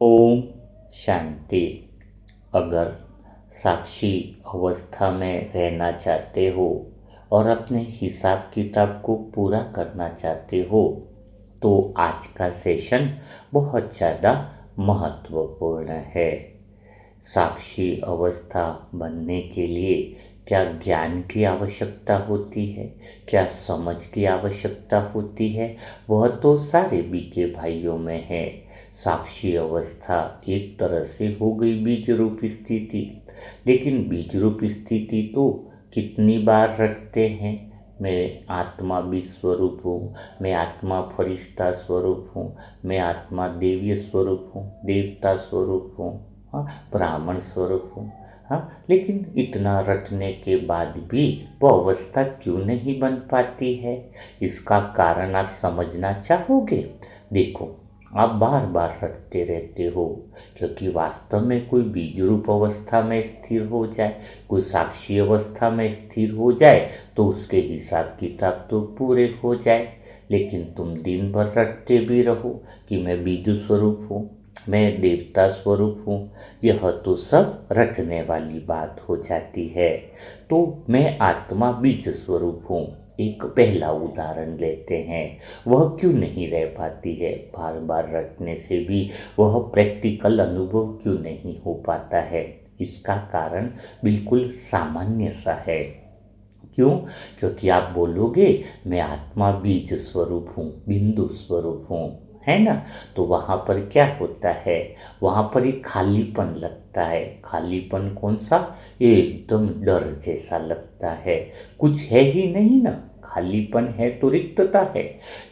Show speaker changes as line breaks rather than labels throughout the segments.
ओम शांति। अगर साक्षी अवस्था में रहना चाहते हो और अपने हिसाब किताब को पूरा करना चाहते हो तो आज का सेशन बहुत ज़्यादा महत्वपूर्ण है। साक्षी अवस्था बनने के लिए क्या ज्ञान की आवश्यकता होती है, क्या समझ की आवश्यकता होती है, वह तो सारे बीके भाइयों में है। साक्षी अवस्था एक तरह से हो गई बीज रूप स्थिति, लेकिन बीज रूप स्थिति तो कितनी बार रटते हैं। मैं आत्मा विश्वरूप हूँ, मैं आत्मा फरिश्ता स्वरूप हूँ, मैं आत्मा देवीय स्वरूप हूँ, देवता स्वरूप हूँ, हाँ, ब्राह्मण स्वरूप हूँ। हाँ, लेकिन इतना रटने के बाद भी वो अवस्था क्यों नहीं बन पाती है? इसका कारण आप समझना चाहोगे? देखो, आप बार बार रटते रहते हो क्योंकि वास्तव में कोई बीज रूप अवस्था में स्थिर हो जाए, कोई साक्षी अवस्था में स्थिर हो जाए तो उसके हिसाब किताब तो पूरे हो जाए। लेकिन तुम दिन भर रटते भी रहो कि मैं बीज स्वरूप हूँ, मैं देवता स्वरूप हूँ। यह तो सब रटने वाली बात हो जाती है। तो मैं आत्मा बीज स्वरूप हूँ, एक पहला उदाहरण लेते हैं। वह क्यों नहीं रह पाती है? बार बार रटने से भी वह प्रैक्टिकल अनुभव क्यों नहीं हो पाता है? इसका कारण बिल्कुल सामान्य सा है। क्यों? क्योंकि आप बोलोगे मैं आत्मा बीज स्वरूप हूँ, बिंदु स्वरूप हूँ, है ना? तो वहाँ पर क्या होता है? वहाँ पर एक खालीपन लगता है। खालीपन कौन सा? एकदम डर जैसा लगता है। कुछ है ही नहीं ना, खालीपन है तो रिक्तता है।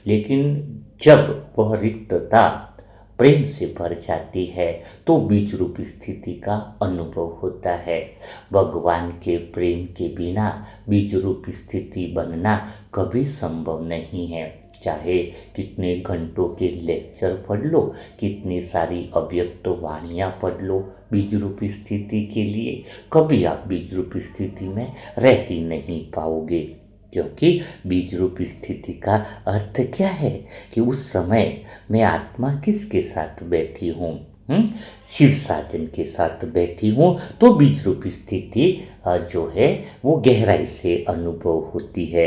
लेकिन जब वह रिक्तता प्रेम से भर जाती है तो बीज रूप स्थिति का अनुभव होता है। भगवान के प्रेम के बिना बीज रूप स्थिति बनना कभी संभव नहीं है। चाहे कितने घंटों के लेक्चर पढ़ लो, कितनी सारी अव्यक्त वाणियाँ पढ़ लो, बीज रूप स्थिति के लिए कभी आप बीज रूप स्थिति में रह ही नहीं पाओगे। क्योंकि बीज रूप स्थिति का अर्थ क्या है कि उस समय मैं आत्मा किसके साथ बैठी हूँ? शिव साजन के साथ बैठी हूँ। तो बीज रूप स्थिति जो है वो गहराई से अनुभव होती है।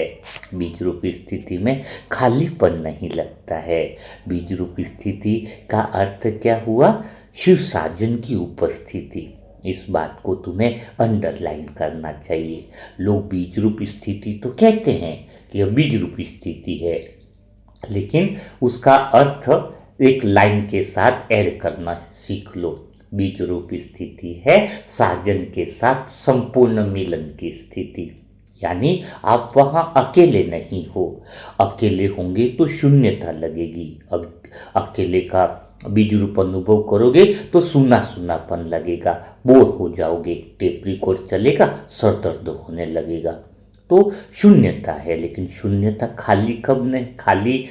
बीज रूप स्थिति में खालीपन नहीं लगता है। बीज रूप स्थिति का अर्थ क्या हुआ? शिव साजन की उपस्थिति। इस बात को तुम्हें अंडरलाइन करना चाहिए। लोग बीज रूप स्थिति तो कहते हैं कि यह बीज रूप स्थिति है, लेकिन उसका अर्थ एक लाइन के साथ ऐड करना सीख लो। बीज रूप स्थिति है साजन के साथ संपूर्ण मिलन की स्थिति। यानी आप वहाँ अकेले नहीं हो। अकेले होंगे तो शून्यता लगेगी। अकेले का बीज रूप अनुभव करोगे तो सुना सुनापन लगेगा, बोर हो जाओगे, टेप रिकॉर्ड चलेगा, सर दर्द होने लगेगा। तो शून्यता है, लेकिन शून्यता खाली कब नहीं, खाली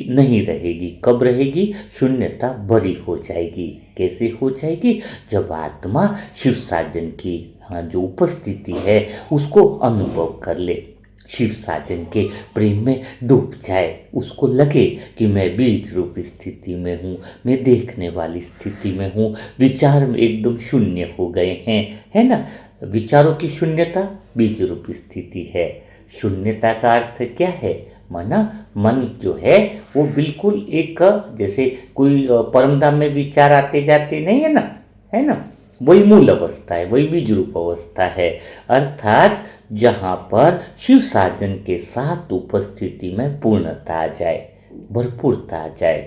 नहीं रहेगी। कब रहेगी? शून्यता भरी हो जाएगी। कैसे हो जाएगी? जब आत्मा शिव साजन की जो उपस्थिति है उसको अनुभव कर ले, शिव साजन के प्रेम में डूब जाए, उसको लगे कि मैं बीज रूप स्थिति में हूँ, मैं देखने वाली स्थिति में हूँ, विचार में एकदम शून्य हो गए हैं, है ना? विचारों की शून्यता बीज रूप स्थिति है। शून्यता का अर्थ क्या है? मन जो है वो बिल्कुल एक, जैसे कोई परमधाम में विचार आते जाते नहीं है ना, है ना? वही मूल अवस्था है, वही बीज रूप अवस्था है। अर्थात जहाँ पर शिव साजन के साथ उपस्थिति में पूर्णता आ जाए, भरपूरता आ जाए,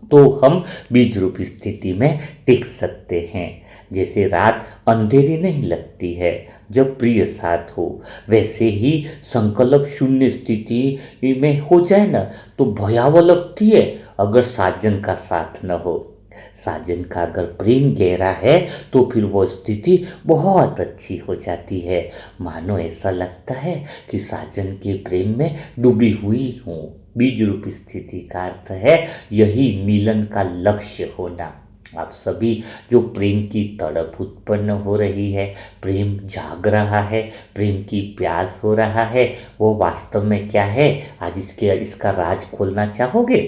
तो हम बीज रूप स्थिति में टिक सकते हैं। जैसे रात अंधेरी नहीं लगती है जब प्रिय साथ हो, वैसे ही संकल्प शून्य स्थिति में हो जाए ना तो भयावह लगती है अगर साजन का साथ न हो। साजन का अगर प्रेम गहरा है तो फिर वो स्थिति बहुत अच्छी हो जाती है। मानो ऐसा लगता है कि साजन के प्रेम में डूबी हुई हूँ। बीज रूप स्थिति का अर्थ है यही मिलन का लक्ष्य होना। आप सभी जो प्रेम की तड़प उत्पन्न हो रही है, प्रेम जाग रहा है, प्रेम की प्यास हो रहा है, वो वास्तव में क्या है? आज इसका राज खोलना चाहोगे?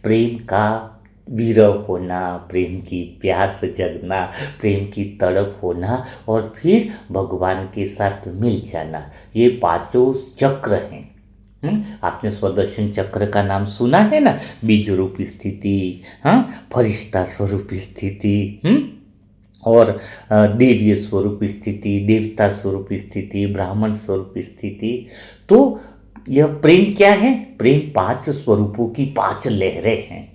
प्रेम का विरह होना, प्रेम की प्यास जगना, प्रेम की तड़प होना और फिर भगवान के साथ मिल जाना, ये पांचों चक्र हैं। आपने स्वदर्शन चक्र का नाम सुना है ना? बीज रूप स्थिति, हाँ, फरिश्ता स्वरूप स्थिति, और देवीय स्वरूप स्थिति, देवता स्वरूप स्थिति, ब्राह्मण स्वरूप स्थिति। तो यह प्रेम क्या है? प्रेम पांच स्वरूपों की पांच लहरें हैं।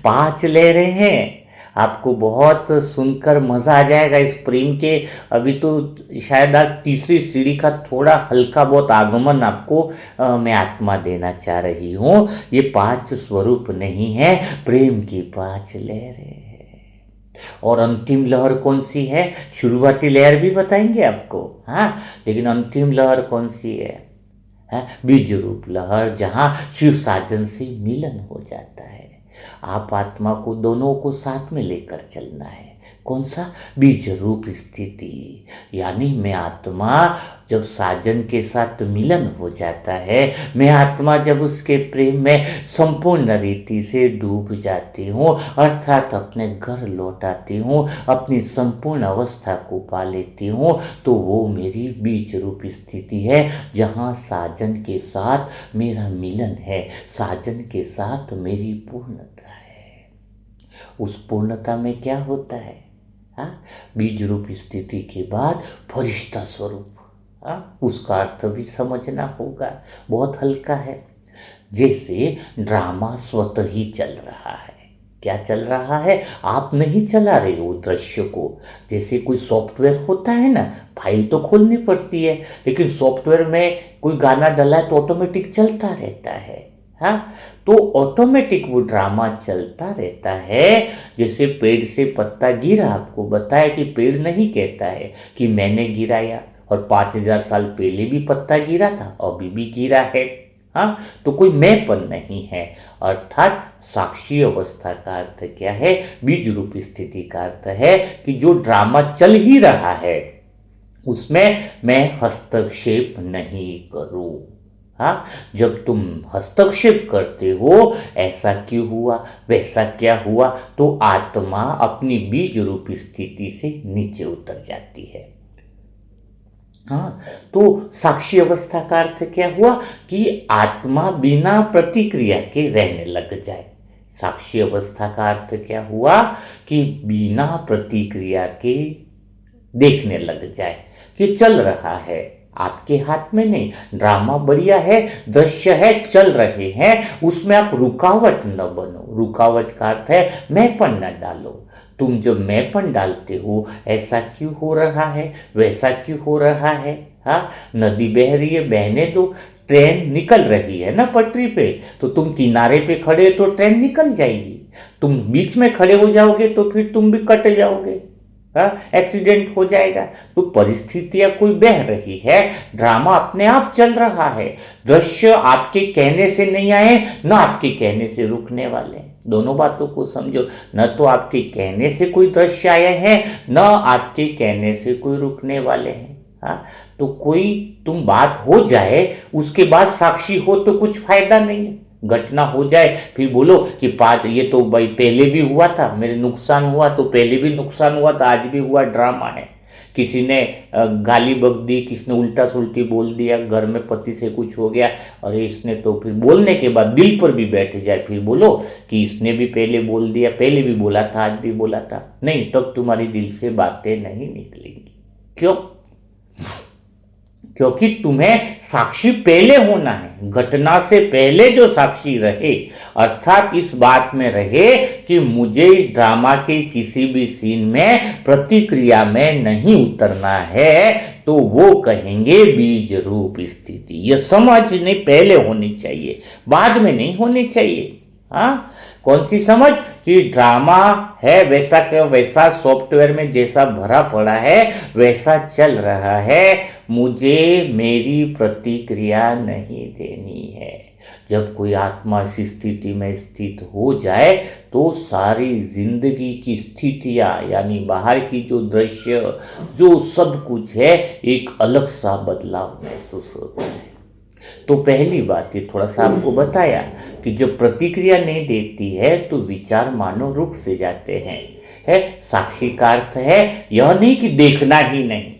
पांच लहरें हैं। आपको बहुत सुनकर मजा आ जाएगा इस प्रेम के। अभी तो शायद आज तीसरी सीढ़ी का थोड़ा हल्का बहुत आगमन आपको मैं आत्मा देना चाह रही हूँ। ये पांच स्वरूप नहीं है, प्रेम की पांच लहरें हैं। और अंतिम लहर कौन सी है? शुरुआती लहर भी बताएंगे आपको, हाँ, लेकिन अंतिम लहर कौन सी है? बीज रूप लहर, जहाँ शिव साजन से मिलन हो जाता है। आप आत्मा को दोनों को साथ में लेकर चलना है। कौन सा? बीज रूप स्थिति। यानी मैं आत्मा जब साजन के साथ मिलन हो जाता है, मैं आत्मा जब उसके प्रेम में संपूर्ण रीति से डूब जाती हूँ, अर्थात अपने घर लौट आती हूँ, अपनी संपूर्ण अवस्था को पा लेती हूँ, तो वो मेरी बीज रूप स्थिति है, जहाँ साजन के साथ मेरा मिलन है, साजन के साथ मेरी पूर्णता है। उस पूर्णता में क्या होता है? हाँ, बीज रूप स्थिति के बाद फरिश्ता स्वरूप, हाँ, उसका अर्थ भी समझना होगा, बहुत हल्का है। जैसे ड्रामा स्वतः ही चल रहा है। क्या चल रहा है? आप नहीं चला रहे हो दृश्य को। जैसे कोई सॉफ्टवेयर होता है ना, फाइल तो खोलनी पड़ती है, लेकिन सॉफ्टवेयर में कोई गाना डला है तो ऑटोमेटिक चलता रहता है। हाँ, तो ऑटोमेटिक वो ड्रामा चलता रहता है। जैसे पेड़ से पत्ता गिरा, आपको बताया कि पेड़ नहीं कहता है कि मैंने गिराया, और 5000 साल पहले भी पत्ता गिरा था, अभी भी गिरा है। हाँ, तो कोई मैंपन नहीं है। अर्थात साक्षी अवस्था का अर्थ क्या है? बीज रूप स्थिति का अर्थ है कि जो ड्रामा चल ही रहा है उसमें मैं हस्तक्षेप नहीं करूं। हाँ, जब तुम हस्तक्षेप करते हो, ऐसा क्यों हुआ, वैसा क्या हुआ, तो आत्मा अपनी बीज रूप स्थिति से नीचे उतर जाती है। हाँ, तो साक्षी अवस्था का अर्थ क्या हुआ? कि आत्मा बिना प्रतिक्रिया के रहने लग जाए। साक्षी अवस्था का अर्थ क्या हुआ? कि बिना प्रतिक्रिया के देखने लग जाए कि चल रहा है, आपके हाथ में नहीं। ड्रामा बढ़िया है, दृश्य है, चल रहे हैं, उसमें आप रुकावट न बनो। रुकावट का अर्थ है मैंपन न डालो। तुम जब मैंपन डालते हो, ऐसा क्यों हो रहा है, वैसा क्यों हो रहा है, हाँ, नदी बह रही है, बहने दो। ट्रेन निकल रही है ना पटरी पे, तो तुम किनारे पे खड़े तो ट्रेन निकल जाएगी। तुम बीच में खड़े हो जाओगे तो फिर तुम भी कट जाओगे, एक्सीडेंट हो जाएगा। तो परिस्थितियां कोई बह रही है, ड्रामा अपने आप चल रहा है। दृश्य आपके कहने से नहीं आए, न आपके कहने से रुकने वाले। दोनों बातों को समझो, न तो आपके कहने से कोई दृश्य आए हैं, न आपके कहने से कोई रुकने वाले हैं। हाँ, तो कोई तुम बात हो जाए, उसके बाद साक्षी हो तो कुछ फायदा नहीं है। घटना हो जाए फिर बोलो कि पाँच, ये तो भाई पहले भी हुआ था, मेरे नुकसान हुआ तो पहले भी नुकसान हुआ था, आज भी हुआ, ड्रामा है। किसी ने गाली बक दी, किसी ने उल्टा सुल्टी बोल दिया, घर में पति से कुछ हो गया, अरे इसने तो, फिर बोलने के बाद दिल पर भी बैठ जाए, फिर बोलो कि इसने भी पहले बोल दिया, पहले भी बोला था, आज भी बोला था। नहीं, तब तुम्हारी दिल से बातें नहीं निकलेंगी। क्यों? क्योंकि तुम्हें साक्षी पहले होना है, घटना से पहले जो साक्षी रहे, अर्थात इस बात में रहे कि मुझे इस ड्रामा के किसी भी सीन में प्रतिक्रिया में नहीं उतरना है, तो वो कहेंगे बीज रूप स्थिति। यह समझ नहीं पहले होनी चाहिए, बाद में नहीं होनी चाहिए। हाँ, कौन सी समझ? कि ड्रामा है, वैसा क्या वैसा सॉफ्टवेयर में जैसा भरा पड़ा है वैसा चल रहा है, मुझे मेरी प्रतिक्रिया नहीं देनी है। जब कोई आत्मा इस स्थिति में स्थित हो जाए तो सारी जिंदगी की स्थितियाँ, यानी बाहर की जो दृश्य, जो सब कुछ है, एक अलग सा बदलाव महसूस होता है। तो पहली बात ये थोड़ा सा आपको बताया कि जब प्रतिक्रिया नहीं देती है तो विचार मानो रुक से जाते हैं। है साक्षी का अर्थ है यह नहीं कि देखना ही नहीं,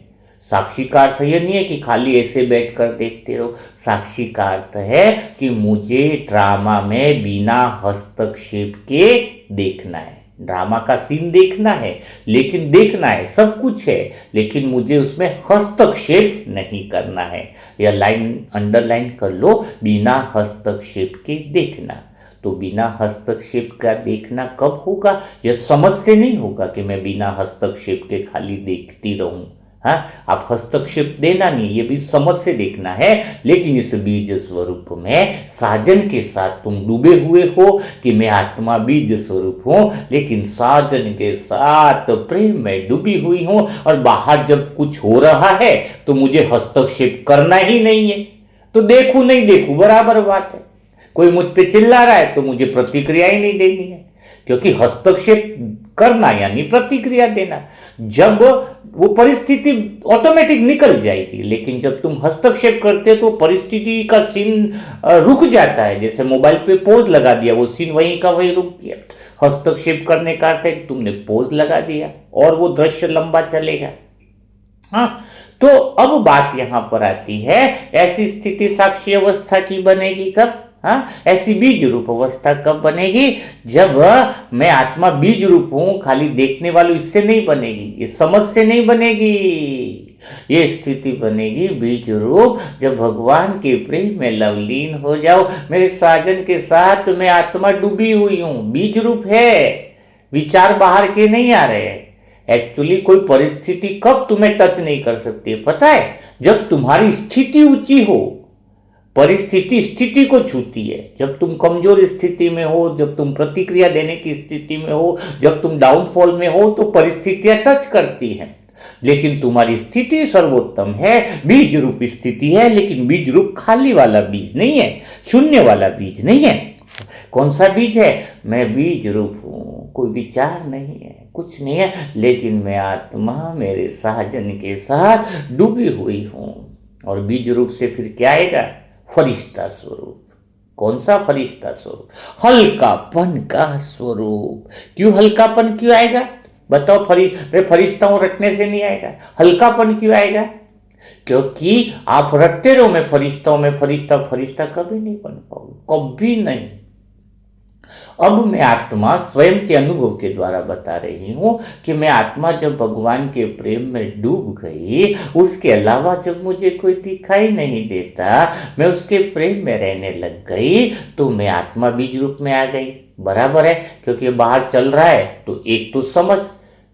साक्षी का अर्थ यह नहीं है कि खाली ऐसे बैठकर देखते रहो। साक्षी का अर्थ है कि मुझे ड्रामा में बिना हस्तक्षेप के देखना है, ड्रामा का सीन देखना है, लेकिन देखना है, सब कुछ है, लेकिन मुझे उसमें हस्तक्षेप नहीं करना है। यह लाइन अंडरलाइन कर लो, बिना हस्तक्षेप के देखना। तो बिना हस्तक्षेप का देखना कब होगा? यह समझ से नहीं होगा कि मैं बिना हस्तक्षेप के खाली देखती रहूं। हाँ, आप हस्तक्षेप देना नहीं, ये भी समझ से देखना है। लेकिन इस बीज स्वरूप में साजन के साथ तुम डूबे हुए हो कि मैं आत्मा बीज स्वरूप हूं, लेकिन साजन के साथ प्रेम में डूबी हुई हूं, और बाहर जब कुछ हो रहा है तो मुझे हस्तक्षेप करना ही नहीं है। तो देखूं नहीं देखूं बराबर बात है। कोई मुझ पे चिल्ला रहा है तो मुझे प्रतिक्रिया ही नहीं देनी है, क्योंकि हस्तक्षेप करना यानी प्रतिक्रिया देना। जब वो परिस्थिति ऑटोमेटिक निकल जाएगी, लेकिन जब तुम हस्तक्षेप करते हो तो परिस्थिति का सीन रुक जाता है। जैसे मोबाइल पे पोज लगा दिया, वो सीन वहीं का वहीं रुक गया। हस्तक्षेप करने का अर्थ है कि तुमने पोज लगा दिया और वो दृश्य लंबा चलेगा। हाँ, तो अब बात यहां पर आती है, ऐसी स्थिति साक्षी अवस्था की बनेगी कब? हाँ, ऐसी बीज रूप अवस्था कब बनेगी? जब मैं आत्मा बीज रूप हूं, खाली देखने वालों, इससे नहीं बनेगी, ये समझ से नहीं बनेगी। ये स्थिति बनेगी बीज रूप जब भगवान के प्रेम में लवलीन हो जाओ। मेरे साजन के साथ मैं आत्मा डूबी हुई हूं, बीज रूप है, विचार बाहर के नहीं आ रहे हैं। एक्चुअली कोई परिस्थिति कब तुम्हें टच नहीं कर सकती है पता है? जब तुम्हारी स्थिति ऊंची हो। परिस्थिति स्थिति को छूती है। जब तुम कमजोर स्थिति में हो, जब तुम प्रतिक्रिया देने की स्थिति में हो, जब तुम डाउनफॉल में हो, तो परिस्थितियां टच करती हैं। लेकिन तुम्हारी स्थिति सर्वोत्तम है, बीज रूप स्थिति है, लेकिन बीज रूप खाली वाला बीज नहीं है, शून्य वाला बीज नहीं है। कौन सा बीज है? मैं बीज रूप हूं, कोई विचार नहीं है, कुछ नहीं है, लेकिन मैं आत्मा मेरे साजन के साथ डूबी हुई हूं। और बीज रूप से फिर क्या आएगा? फरिश्ता स्वरूप। कौन सा फरिश्ता स्वरूप? हल्कापन का स्वरूप। क्यों हल्कापन क्यों आएगा? बताओ, फरिश्ता हूं रटने से नहीं आएगा। हल्कापन क्यों आएगा? क्योंकि आप रटते रहो मैं फरिश्ता हूं, मैं फरिश्ता, फरिश्ता कभी नहीं बन पाओगे, कभी नहीं। अब मैं आत्मा स्वयं के अनुभव के द्वारा बता रही हूं कि मैं आत्मा जब भगवान के प्रेम में डूब गई, उसके अलावा जब मुझे कोई दिखाई नहीं देता, मैं उसके प्रेम में रहने लग गई, तो मैं आत्मा बीज रूप में आ गई। बराबर है, क्योंकि बाहर चल रहा है तो एक तो समझ,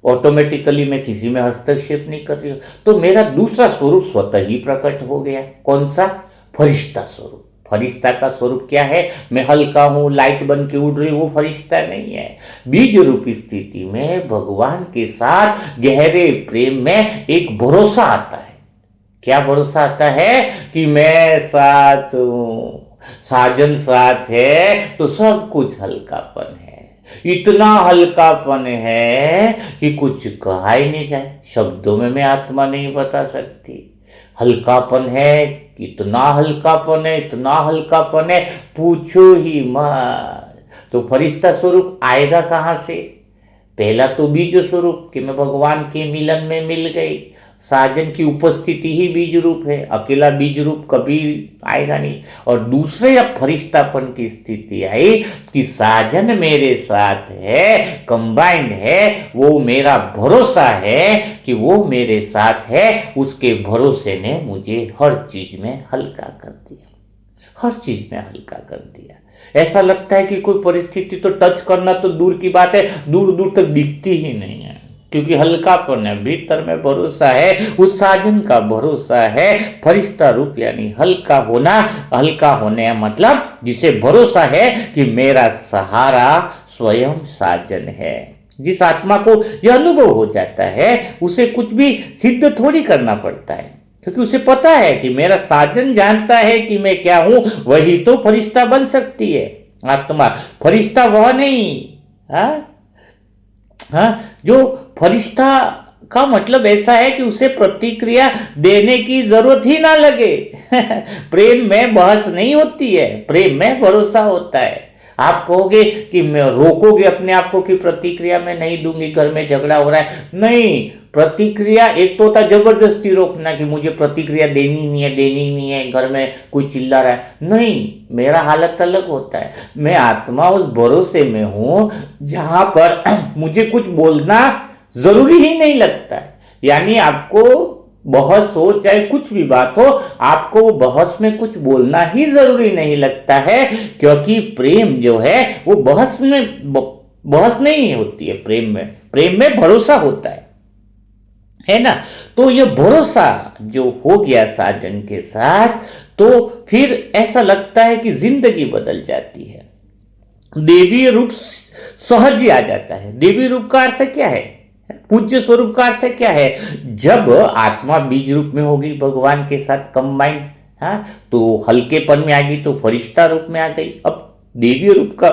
ऑटोमेटिकली मैं किसी में हस्तक्षेप नहीं कर रही हूं, तो मेरा दूसरा स्वरूप स्वतः ही प्रकट हो गया। कौन सा? फरिश्ता स्वरूप। फरिश्ता का स्वरूप क्या है? मैं हल्का हूं, लाइट बन के उड़ रही, वो फरिश्ता नहीं है। बीज रूप स्थिति में भगवान के साथ गहरे प्रेम में एक भरोसा आता है। क्या भरोसा आता है? कि मैं साथ हूं, साजन साथ है, तो सब कुछ हल्कापन है। इतना हल्कापन है कि कुछ कहा ही नहीं जाए, शब्दों में मैं आत्मा नहीं बता सकती। हल्कापन है, इतना हल्कापन है, इतना हल्कापन है, पूछो ही मत। तो फरिश्ता स्वरूप आएगा कहां से? पहला तो बीज स्वरूप कि मैं भगवान के मिलन में मिल गई, साजन की उपस्थिति ही बीज रूप है, अकेला बीज रूप कभी आएगा नहीं। और दूसरे अब फरिश्तापन की स्थिति आई कि साजन मेरे साथ है, कंबाइंड है, वो मेरा भरोसा है कि वो मेरे साथ है। उसके भरोसे ने मुझे हर चीज में हल्का कर दिया, हर चीज में हल्का कर दिया। ऐसा लगता है कि कोई परिस्थिति तो टच करना तो दूर की बात है, दूर दूर तक दिखती ही नहीं है, क्योंकि हल्कापन है, भीतर में भरोसा है, उस साजन का भरोसा है। फरिश्ता रूप यानी हल्का होना। हल्का होने का मतलब जिसे भरोसा है कि मेरा सहारा स्वयं साजन है। जिस आत्मा को यह अनुभव हो जाता है, उसे कुछ भी सिद्ध थोड़ी करना पड़ता है, क्योंकि उसे पता है कि मेरा साजन जानता है कि मैं क्या हूं, वही तो फरिश्ता बन सकती है। आत्मा फरिश्ता वह नहीं, हाँ, जो फरिश्ता का मतलब ऐसा है कि उसे प्रतिक्रिया देने की जरूरत ही ना लगे। प्रेम में बहस नहीं होती है, प्रेम में भरोसा होता है। आप कहोगे कि मैं रोकोगे अपने आप को कि प्रतिक्रिया मैं नहीं दूंगी, घर में झगड़ा हो रहा है, नहीं। प्रतिक्रिया एक तो होता जबरदस्ती रोकना कि मुझे प्रतिक्रिया देनी नहीं है, देनी नहीं है, घर में कोई चिल्ला रहा है, नहीं। मेरा हालत अलग होता है। मैं आत्मा उस भरोसे में हूं जहां पर मुझे कुछ बोलना जरूरी ही नहीं लगता है। यानी आपको बहस हो चाहे कुछ भी बात हो, आपको वो बहस में कुछ बोलना ही जरूरी नहीं लगता है, क्योंकि प्रेम जो है वो बहस नहीं होती है। प्रेम में भरोसा होता है ना। तो ये भरोसा जो हो गया साजन के साथ, तो फिर ऐसा लगता है कि जिंदगी बदल जाती है। देवी रूप सहज ही आ जाता है। देवी रूप का अर्थ क्या है? पूज्य स्वरूप का अर्थ क्या है? जब आत्मा बीज रूप में होगी भगवान के साथ कंबाइंड, हाँ, तो हल्केपन में आ गई, तो फरिश्ता रूप में आ गई। अब देवी रूप का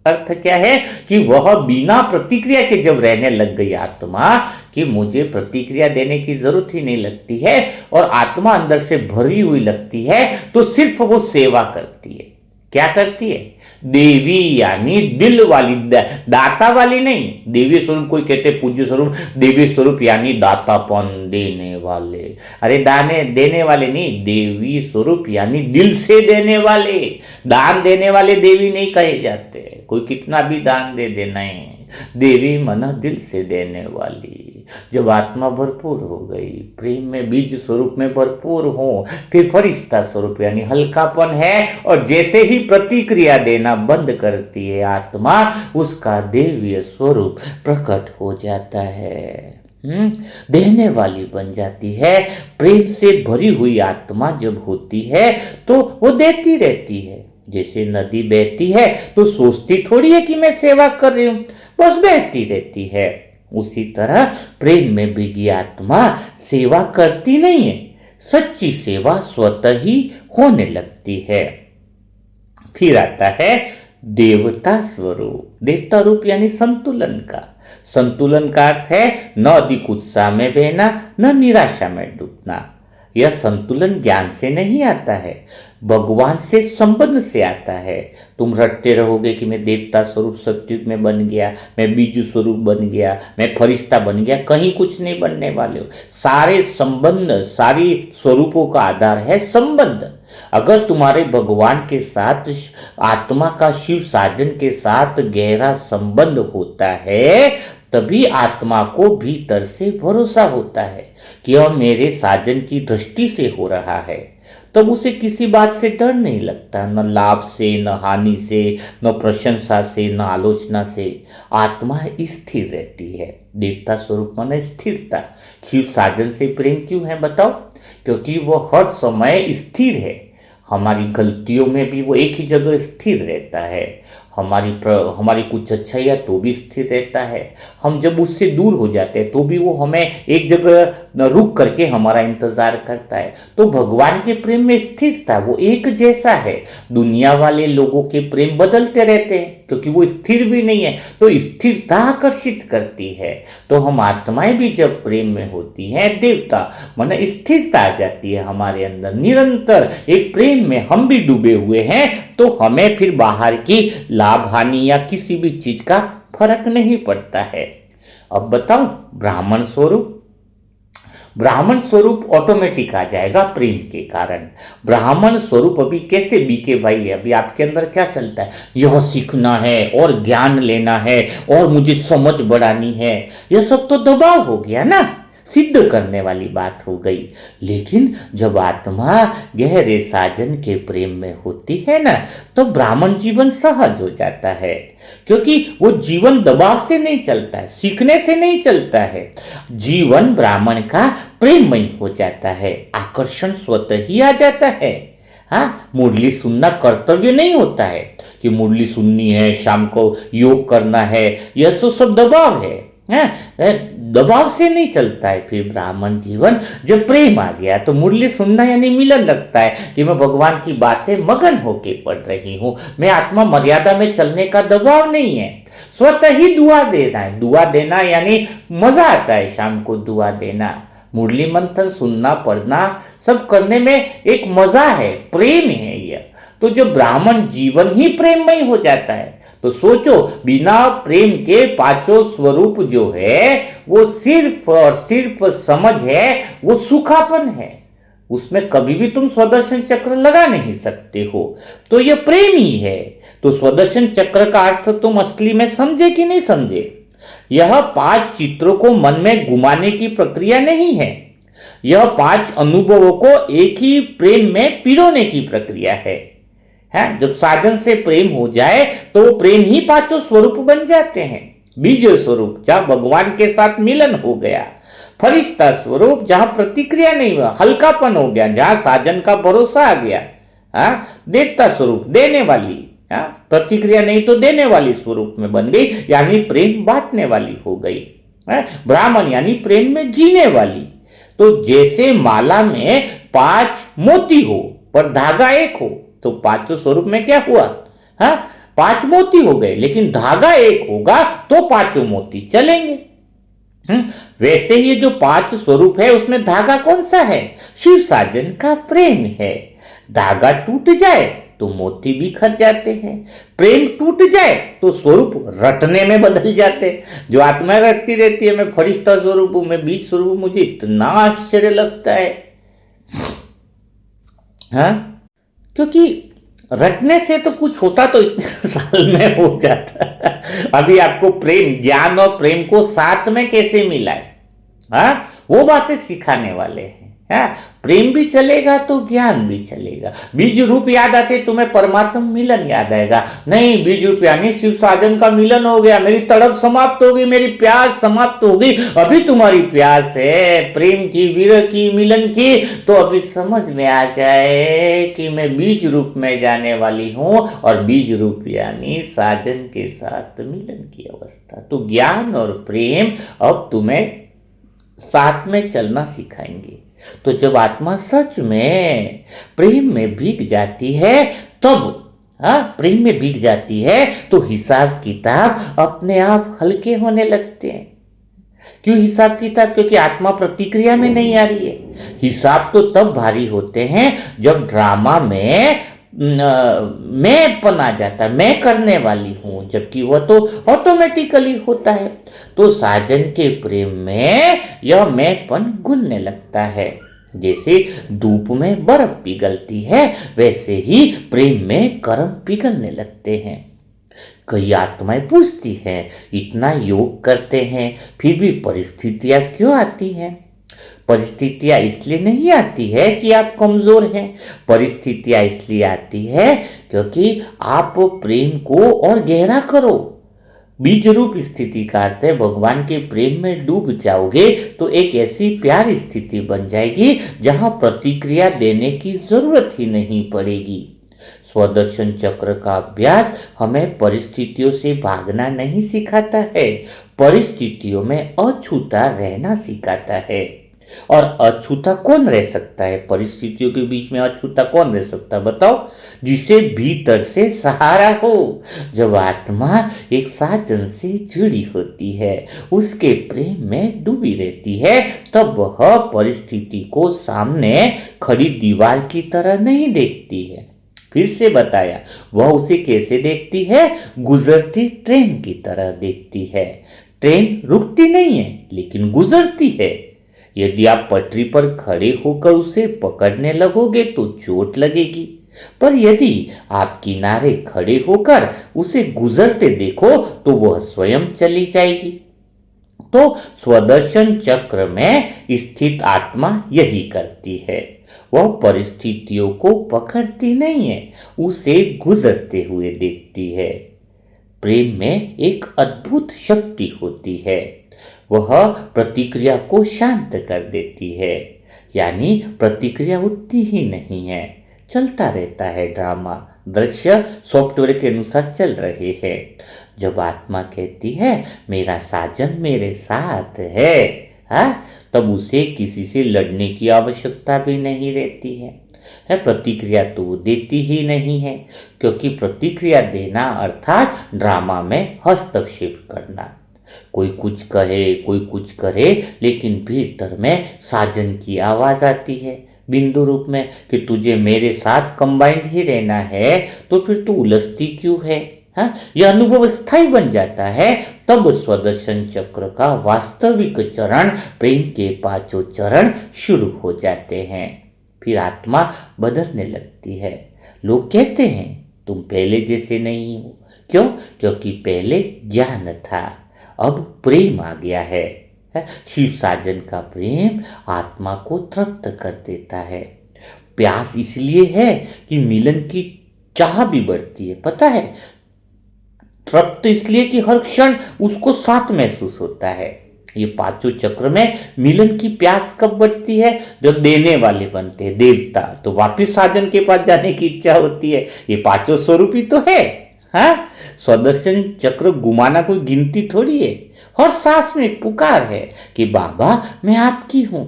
अर्थ क्या है कि वह बिना प्रतिक्रिया के जब रहने लग गई आत्मा, कि मुझे प्रतिक्रिया देने की जरूरत ही नहीं लगती है, और आत्मा अंदर से भरी हुई लगती है, तो सिर्फ वो सेवा करती है। क्या करती है? देवी यानी दिल वाली, दाता वाली नहीं। देवी स्वरूप कोई कहते पूज्य स्वरूप, देवी स्वरूप यानी दातापन देने वाले। अरे दाने देने वाले नहीं, देवी स्वरूप यानी दिल से देने वाले। दान देने वाले देवी नहीं कहे जाते, कोई कितना भी दान दे देना है। देवी मन दिल से देने वाली। जब आत्मा भरपूर हो गई, प्रेम में बीज स्वरूप में भरपूर हो, फिर फरिश्ता स्वरूप यानी हल्कापन है, और जैसे ही प्रतिक्रिया देना बंद करती है आत्मा, उसका देवीय स्वरूप प्रकट हो जाता है। देने वाली बन जाती है। प्रेम से भरी हुई आत्मा जब होती है तो वो देती रहती है। जैसे नदी बहती है तो सोचती थोड़ी है कि मैं सेवा कर रही हूं, बस बहती रहती है। उसी तरह प्रेम में भीगी आत्मा सेवा करती नहीं है, सच्ची सेवा स्वतः ही होने लगती है। फिर आता है देवता स्वरूप। देवता रूप यानी संतुलन का। संतुलन का अर्थ है न अधिक उत्साह में बहना, न निराशा में डूबना। यह संतुलन ज्ञान से नहीं आता है, भगवान से संबंध से आता है। तुम रटते रहोगे कि मैं देवता स्वरूप सत्युग में बन गया, मैं बीजू स्वरूप बन गया, मैं फरिश्ता बन गया, कहीं कुछ नहीं बनने वाले हो। सारे संबंध, सारी स्वरूपों का आधार है संबंध। अगर तुम्हारे भगवान के साथ, आत्मा का शिव साजन के साथ गहरा संबंध होता है, तभी आत्मा को भीतर से भरोसा होता है कि यह मेरे साजन की दृष्टि से हो रहा है। तब उसे किसी बात से डर नहीं लगता, न लाभ से, न हानि से, न प्रशंसा से, न आलोचना से। आत्मा स्थिर रहती है। देवता स्वरूप मन स्थिरता। शिव साजन से प्रेम क्यों है बताओ? क्योंकि वो हर समय स्थिर है। हमारी गलतियों में भी वो एक ही जगह स्थिर रहता है। हमारी कुछ अच्छाइयाँ तो भी स्थिर रहता है। हम जब उससे दूर हो जाते हैं तो भी वो हमें एक जगह रुक करके हमारा इंतजार करता है। तो भगवान के प्रेम में स्थिरता, वो एक जैसा है। दुनिया वाले लोगों के प्रेम बदलते रहते हैं क्योंकि वो स्थिर भी नहीं है, तो स्थिरता आकर्षित करती है। तो हम आत्माएं भी जब प्रेम में होती हैं, देवता मन स्थिरता आ जाती है हमारे अंदर। निरंतर एक प्रेम में हम भी डूबे हुए हैं, तो हमें फिर बाहर की लाभ हानि या किसी भी चीज का फर्क नहीं पड़ता है। अब बताओ ब्राह्मण स्वरूप। ब्राह्मण स्वरूप ऑटोमेटिक आ जाएगा प्रेम के कारण। ब्राह्मण स्वरूप अभी कैसे बीके भाई? अभी आपके अंदर क्या चलता है? यह सीखना है और ज्ञान लेना है और मुझे समझ बढ़ानी है। यह सब तो दबाव हो गया ना, सिद्ध करने वाली बात हो गई। लेकिन जब आत्मा गहरे साजन के प्रेम में होती है ना, तो ब्राह्मण जीवन सहज हो जाता है। क्योंकि वो जीवन दबाव से नहीं चलता है, सीखने से नहीं चलता है। जीवन ब्राह्मण का प्रेममय हो जाता है, आकर्षण स्वतः ही आ जाता है। हाँ, मुरली सुनना कर्तव्य नहीं होता है कि मुरली सुननी है, शाम को योग करना है, यह तो सब दबाव है। दबाव से नहीं चलता है। फिर ब्राह्मण जीवन जब प्रेम आ गया तो मुरली सुनना यानी मिलन लगता है कि मैं भगवान की बातें मगन होके पढ़ रही हूँ, मैं आत्मा मर्यादा में चलने का दबाव नहीं है, स्वतः ही दुआ देना है। दुआ देना यानी मजा आता है शाम को दुआ देना, मुरली मंथन सुनना पढ़ना सब करने में एक मजा है, प्रेम है यह। तो जो ब्राह्मण जीवन ही प्रेममय हो जाता है तो सोचो बिना प्रेम के पांचों स्वरूप जो है वो सिर्फ और सिर्फ समझ है, वो सुखापन है, उसमें कभी भी तुम स्वदर्शन चक्र लगा नहीं सकते हो। तो यह प्रेम ही है। तो स्वदर्शन चक्र का अर्थ तुम असली में समझे कि नहीं समझे? यह 5 चित्रों को मन में घुमाने की प्रक्रिया नहीं है, यह 5 अनुभवों को एक ही प्रेम में पिरोने की प्रक्रिया है। जब साधन से प्रेम हो जाए तो वो प्रेम ही पांचों स्वरूप बन जाते हैं। बीज स्वरूप जहां भगवान के साथ मिलन हो गया, फरिश्ता स्वरूप जहां प्रतिक्रिया नहीं हुआ, हल्कापन हो गया, जहां साजन का भरोसा आ गया, देवता स्वरूप देने वाली, प्रतिक्रिया नहीं तो देने वाली स्वरूप में बन गई, यानी प्रेम बांटने वाली हो गई। ब्राह्मण यानी प्रेम में जीने वाली। तो जैसे माला में 5 मोती हो पर धागा एक हो, तो पांचों स्वरूप में क्या हुआ? 5 मोती हो गए, लेकिन धागा एक होगा तो पांचों मोती चलेंगे। वैसे ही जो 5 स्वरूप है उसमें धागा कौन सा है? शिव साजन का प्रेम है। धागा टूट जाए तो मोती बिखर जाते हैं, प्रेम टूट जाए तो स्वरूप रटने में बदल जाते हैं। जो आत्मा रटती रहती है, मैं फरिश्ता स्वरूप हूं, मैं बीज स्वरूप, मुझे इतना आश्चर्य लगता है। क्योंकि रटने से तो कुछ होता तो इतने साल में हो जाता। अभी आपको प्रेम, ज्ञान और प्रेम को साथ में कैसे मिला है, वो बातें सिखाने वाले हैं। प्रेम भी चलेगा तो ज्ञान भी चलेगा। बीज रूप याद आते तुम्हें परमात्मा मिलन याद आएगा? नहीं, बीज रूप यानी शिव साधन का मिलन हो गया, मेरी तड़प समाप्त हो गई, मेरी प्यास समाप्त हो गई। अभी तुम्हारी प्यास है प्रेम की, विरह की, मिलन की, तो अभी समझ में आ जाए कि मैं बीज रूप में जाने वाली हूं, और बीज रूप यानी साजन के साथ मिलन की अवस्था। तो ज्ञान और प्रेम अब तुम्हें साथ में चलना सिखाएंगे। तो जब आत्मा सच में प्रेम में भीग जाती है, तब प्रेम में भीग जाती है तो हिसाब किताब अपने आप हल्के होने लगते हैं। क्यों हिसाब किताब? क्योंकि आत्मा प्रतिक्रिया में नहीं आ रही है। हिसाब तो तब भारी होते हैं जब ड्रामा में मैं आ जाता है, मैं करने वाली हूं, जबकि वह तो ऑटोमेटिकली होता है। तो साजन के प्रेम में यह मैंपन घुलने लगता है। जैसे धूप में बर्फ पिघलती है, वैसे ही प्रेम में कर्म पिघलने लगते हैं। कई आत्माएं पूछती हैं, इतना योग करते हैं फिर भी परिस्थितियां क्यों आती हैं? परिस्थितियां इसलिए नहीं आती है कि आप कमजोर हैं, परिस्थितियां इसलिए आती है क्योंकि आप प्रेम को और गहरा करो। बीज रूप स्थिति का अर्थ है भगवान के प्रेम में डूब जाओगे तो एक ऐसी प्यारी स्थिति बन जाएगी जहां प्रतिक्रिया देने की जरूरत ही नहीं पड़ेगी। स्वदर्शन चक्र का अभ्यास हमें परिस्थितियों से भागना नहीं सिखाता है, परिस्थितियों में अछूता रहना सिखाता है। और अछूता कौन रह सकता है? परिस्थितियों के बीच में अछूता कौन रह सकता है बताओ? जिसे भीतर से सहारा हो। जब आत्मा एक साजन से जुड़ी होती है, उसके प्रेम में डूबी रहती है, तब वह परिस्थिति को सामने खड़ी दीवार की तरह नहीं देखती है। फिर से बताया, वह उसे कैसे देखती है? गुजरती ट्रेन की तरह देखती है। ट्रेन रुकती नहीं है लेकिन गुजरती है। यदि आप पटरी पर खड़े होकर उसे पकड़ने लगोगे तो चोट लगेगी, पर यदि आप किनारे खड़े होकर उसे गुजरते देखो तो वह स्वयं चली जाएगी। तो स्वदर्शन चक्र में स्थित आत्मा यही करती है, वह परिस्थितियों को पकड़ती नहीं है, उसे गुजरते हुए देखती है। प्रेम में एक अद्भुत शक्ति होती है, वह प्रतिक्रिया को शांत कर देती है। यानी प्रतिक्रिया उठती ही नहीं है, चलता रहता है ड्रामा, दृश्य सॉफ्टवेयर के अनुसार चल रहे हैं। जब आत्मा कहती है मेरा साजन मेरे साथ है, तब उसे किसी से लड़ने की आवश्यकता भी नहीं रहती है, प्रतिक्रिया तो वो देती ही नहीं है, क्योंकि प्रतिक्रिया देना अर्थात ड्रामा में हस्तक्षेप करना। कोई कुछ कहे कोई कुछ करे, लेकिन भीतर में साजन की आवाज आती है बिंदु रूप में कि तुझे मेरे साथ कंबाइंड ही रहना है, तो फिर तू उलझती क्यों है? यह अनुभव स्थायी बन जाता है। तब स्वदर्शन चक्र का वास्तविक चरण, प्रेम के पांचों चरण शुरू हो जाते हैं। फिर आत्मा बदलने लगती है। लोग कहते हैं तुम पहले जैसे नहीं हो। क्यों? क्योंकि पहले ज्ञान था, अब प्रेम आ गया है। शिव साजन का प्रेम आत्मा को तृप्त कर देता है। प्यास इसलिए है कि मिलन की चाह भी बढ़ती है, पता है। तृप्त इसलिए कि हर क्षण उसको साथ महसूस होता है। ये पांचों चक्र में मिलन की प्यास कब बढ़ती है? जब देने वाले बनते हैं देवता, तो वापिस साजन के पास जाने की इच्छा होती है। ये पांचों स्वरूप ही तो है। स्वदर्शन चक्र घुमाना कोई गिनती थोड़ी है। हर सांस में पुकार है कि बाबा मैं आपकी हूं।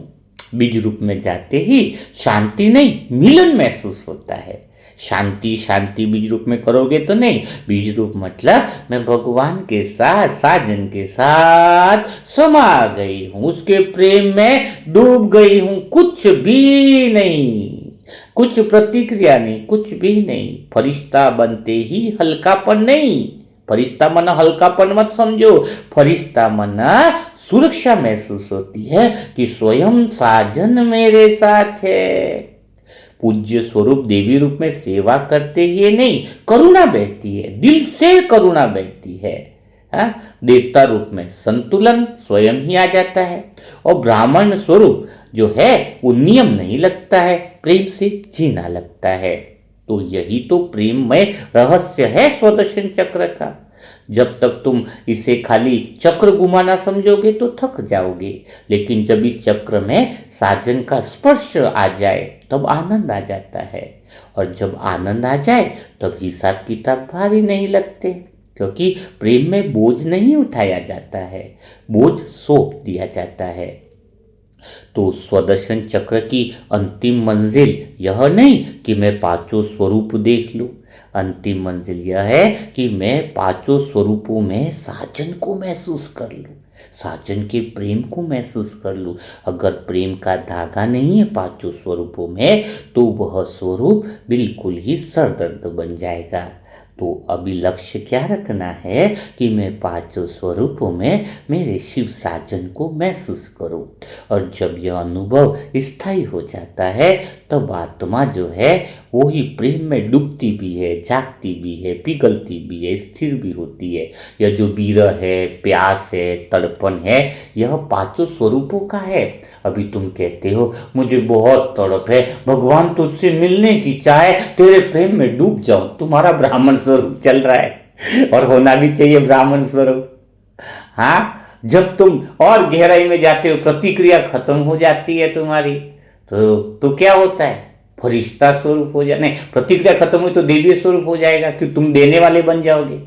बीज रूप में जाते ही शांति नहीं, मिलन महसूस होता है। शांति शांति बीज रूप में करोगे तो नहीं। बीज रूप मतलब मैं भगवान के साथ, साजन के साथ समा गई हूं, उसके प्रेम में डूब गई हूं। कुछ भी नहीं, कुछ प्रतिक्रिया नहीं, कुछ भी नहीं। फरिश्ता बनते ही हल्कापन नहीं। फरिश्ता मना हल्कापन मत समझो। फरिश्ता मना सुरक्षा महसूस होती है कि स्वयं साजन मेरे साथ है। पूज्य स्वरूप देवी रूप में सेवा करते ही नहीं, करुणा बहती है, दिल से करुणा बहती है। देवता रूप में संतुलन स्वयं ही आ जाता है। और ब्राह्मण स्वरूप जो है वो नियम नहीं लगता है, प्रेम से जीना लगता है। तो यही तो प्रेम में रहस्य है स्वदर्शन चक्र का। जब तक तुम इसे खाली चक्र घुमाना समझोगे तो थक जाओगे, लेकिन जब इस चक्र में साजन का स्पर्श आ जाए तब आनंद आ जाता है। और जब आनंद आ जाए तब हिसाब किताब भारी नहीं लगते, क्योंकि प्रेम में बोझ नहीं उठाया जाता है, बोझ सौंप दिया जाता है। तो स्वदर्शन चक्र की अंतिम मंजिल यह नहीं कि मैं पांचों स्वरूप देख लूं। अंतिम मंजिल यह है कि मैं पांचों स्वरूपों में साजन को महसूस कर लूं, साजन के प्रेम को महसूस कर लूं। अगर प्रेम का धागा नहीं है पांचों स्वरूपों में, तो वह स्वरूप बिल्कुल ही सरदर्द बन जाएगा। तो अभी लक्ष्य क्या रखना है कि मैं पांचों स्वरूपों में मेरे शिव साजन को महसूस करूं। और जब यह अनुभव स्थायी हो जाता है तब आत्मा जो है वो ही प्रेम में डूबती भी है, जागती भी है, पिघलती भी है, स्थिर भी होती है। यह जो विरह है, प्यास है, तड़पन है, यह पांचों स्वरूपों का है। अभी तुम कहते हो मुझे बहुत तड़प है, भगवान तुझसे मिलने की चाहे, तेरे प्रेम में डूब जाओ। तुम्हारा ब्राह्मण स्वरूप चल रहा है, और होना भी चाहिए ब्राह्मण स्वरूप। जब तुम और गहराई में जाते हो, प्रतिक्रिया खत्म हो जाती है तुम्हारी, तो क्या होता है? फरिश्ता स्वरूप हो जाए। प्रतिक्रिया खत्म हुई तो देवी स्वरूप हो जाएगा, कि तुम देने वाले बन जाओगे।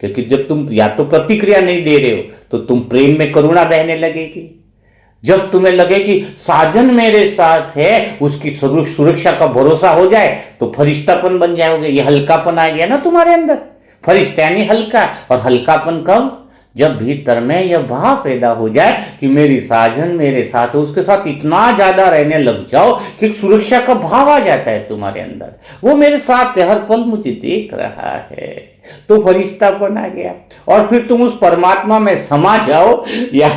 क्योंकि जब तुम या तो प्रतिक्रिया नहीं दे रहे हो तो तुम प्रेम में करुणा बहने लगेगी। जब तुम्हें लगे कि साजन मेरे साथ है, उसकी सुरक्षा का भरोसा हो जाए, तो फरिश्तापन बन जाओगे। ये हल्कापन आ गया ना तुम्हारे अंदर। फरिश्ता यानी हल्का, और हल्कापन कब? जब भीतर में यह भाव पैदा हो जाए कि मेरी साजन मेरे साथ है, उसके साथ इतना ज्यादा रहने लग जाओ कि सुरक्षा का भाव आ जाता है तुम्हारे अंदर। वो मेरे साथ है, हर पल मुझे देख रहा है, तो फरिश्तापन आ गया। और फिर तुम उस परमात्मा में समा जाओ, या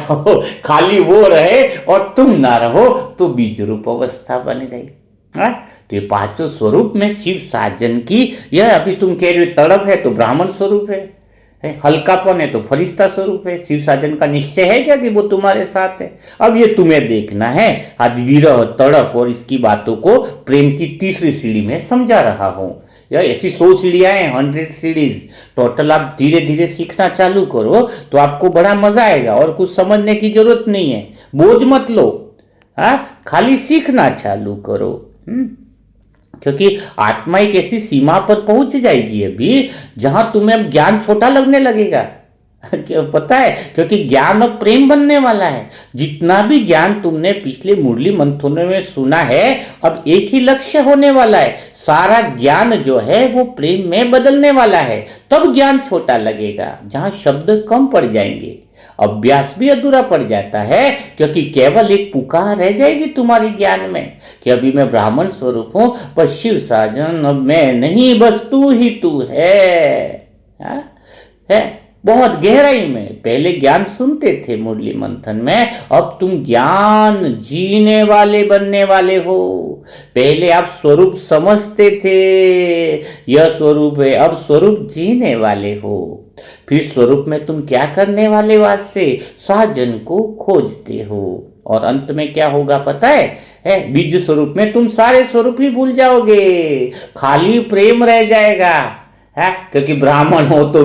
खाली वो रहे और तुम ना रहो, तो बीज रूप अवस्था बन गई। तो ये पांचों स्वरूप में शिव साजन की, यह अभी तुम कह रहे हो तड़प है तो ब्राह्मण स्वरूप है, हल्कापन है तो फरिश्ता स्वरूप है। शिव साजन का निश्चय है क्या कि वो तुम्हारे साथ है? अब ये तुम्हें देखना है। आज विरह, तड़प और इसकी बातों को प्रेम की तीसरी सीढ़ी में समझा रहा हूं। यह ऐसी 100 सीढ़ियां हैं, 100 सीढ़ीज टोटल। आप धीरे धीरे सीखना चालू करो तो आपको बड़ा मजा आएगा, और कुछ समझने की जरूरत नहीं है। बोझ मत लो, खाली सीखना चालू करो। क्योंकि आत्मा एक ऐसी सीमा पर पहुंच जाएगी अभी जहां तुम्हें अब ज्ञान छोटा लगने लगेगा। क्या पता है, क्योंकि ज्ञान अब प्रेम बनने वाला है। जितना भी ज्ञान तुमने पिछले मुरली मंथनों में सुना है, अब एक ही लक्ष्य होने वाला है। सारा ज्ञान जो है वो प्रेम में बदलने वाला है। तब ज्ञान छोटा लगेगा, जहां शब्द कम पड़ जाएंगे, अभ्यास भी अधूरा पड़ जाता है, क्योंकि केवल एक पुकार रह जाएगी तुम्हारी ज्ञान में कि अभी मैं ब्राह्मण स्वरूप हूं, पर शिव साजन अब मैं नहीं, बस तू ही तू है। हा? है बहुत गहराई में पहले ज्ञान सुनते थे मुरली मंथन में, अब तुम ज्ञान जीने वाले बनने वाले हो। पहले आप स्वरूप समझते थे, यह स्वरूप है, अब स्वरूप जीने वाले हो। फिर स्वरूप में तुम क्या करने वाले, वाद से साजन को खोजते हो। और अंत में क्या होगा पता है बीज स्वरूप में तुम सारे स्वरूप ही भूल जाओगे, खाली प्रेम रह जाएगा। है, क्योंकि ब्राह्मण हो तो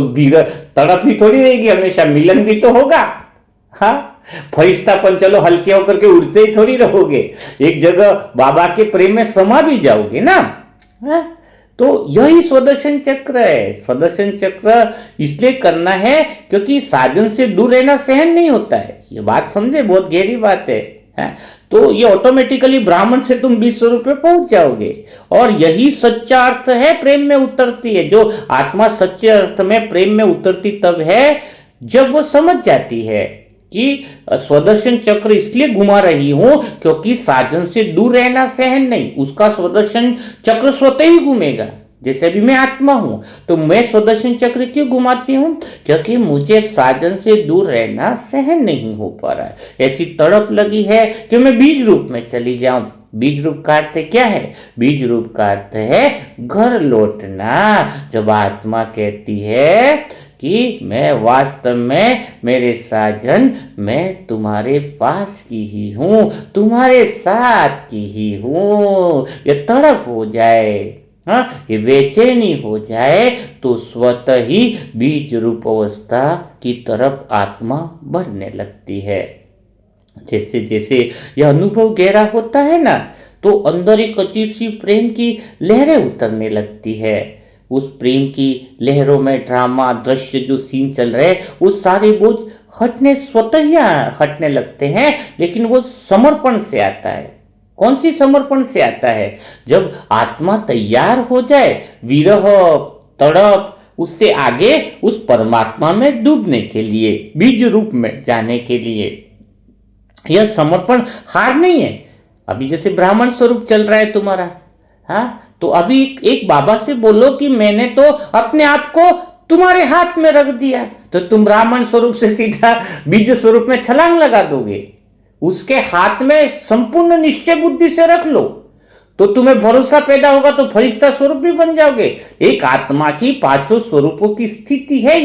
तड़प ही थोड़ी रहेगी, हमेशा मिलन भी तो होगा। हाँ, फरिश्तापन चलो हल्के होकर के उड़ते ही थोड़ी रहोगे, एक जगह बाबा के प्रेम में समा भी जाओगे ना। है? तो यही स्वदर्शन चक्र है। स्वदर्शन चक्र इसलिए करना है क्योंकि साजन से दूर रहना सहन नहीं होता है। ये बात समझे, बहुत गहरी बात है। तो ये ऑटोमेटिकली ब्राह्मण से तुम विश्व रूप में पहुंच जाओगे। और यही सच्चा अर्थ है, प्रेम में उतरती है। जो आत्मा सच्चे अर्थ में प्रेम में उतरती तब है जब वो समझ जाती है कि स्वदर्शन चक्र इसलिए घुमा रही हूं क्योंकि साजन से दूर रहना सहन नहीं। उसका स्वदर्शन चक्र स्वतः ही घूमेगा। जैसे अभी मैं आत्मा हूं तो मैं स्वदर्शन चक्र क्यों घुमाती हूं, क्योंकि मुझे साजन से दूर रहना सहन नहीं हो पा रहा है। ऐसी तड़प लगी है कि मैं बीज रूप में चली जाऊं। बीज रूप का अर्थ क्या है? बीज रूप का अर्थ है घर लौटना। जब आत्मा कहती है कि मैं वास्तव में मेरे साजन, मैं तुम्हारे पास की ही हूं, तुम्हारे साथ की ही हूं, ये तड़प हो जाए, हाँ, ये बेचैनी हो जाए, तो स्वतः ही बीज रूप अवस्था की तरफ आत्मा बढ़ने लगती है। जैसे जैसे यह अनुभव गहरा होता है ना, तो अंदर एक अजीब सी प्रेम की लहरें उतरने लगती है। उस प्रेम की लहरों में ड्रामा दृश्य जो सीन चल रहे, वो सारे बोझ हटने स्वतः ही हटने लगते हैं। लेकिन वो समर्पण से आता है। कौन सी समर्पण से आता है? जब आत्मा तैयार हो जाए विरह तड़प उससे आगे उस परमात्मा में डूबने के लिए, बीज रूप में जाने के लिए। यह समर्पण हार नहीं है। अभी जैसे ब्राह्मण स्वरूप चल रहा है तुम्हारा, हाँ, तो अभी एक बाबा से बोलो कि मैंने तो अपने आप को तुम्हारे हाथ में रख दिया, तो तुम ब्राह्मण स्वरूप से सीधा बीज स्वरूप में छलांग लगा दोगे। उसके हाथ में संपूर्ण निश्चय बुद्धि से रख लो, तो तुम्हें भरोसा पैदा होगा, तो फरिश्ता स्वरूप भी बन जाओगे। एक आत्मा की पांचों स्वरूपों की स्थिति है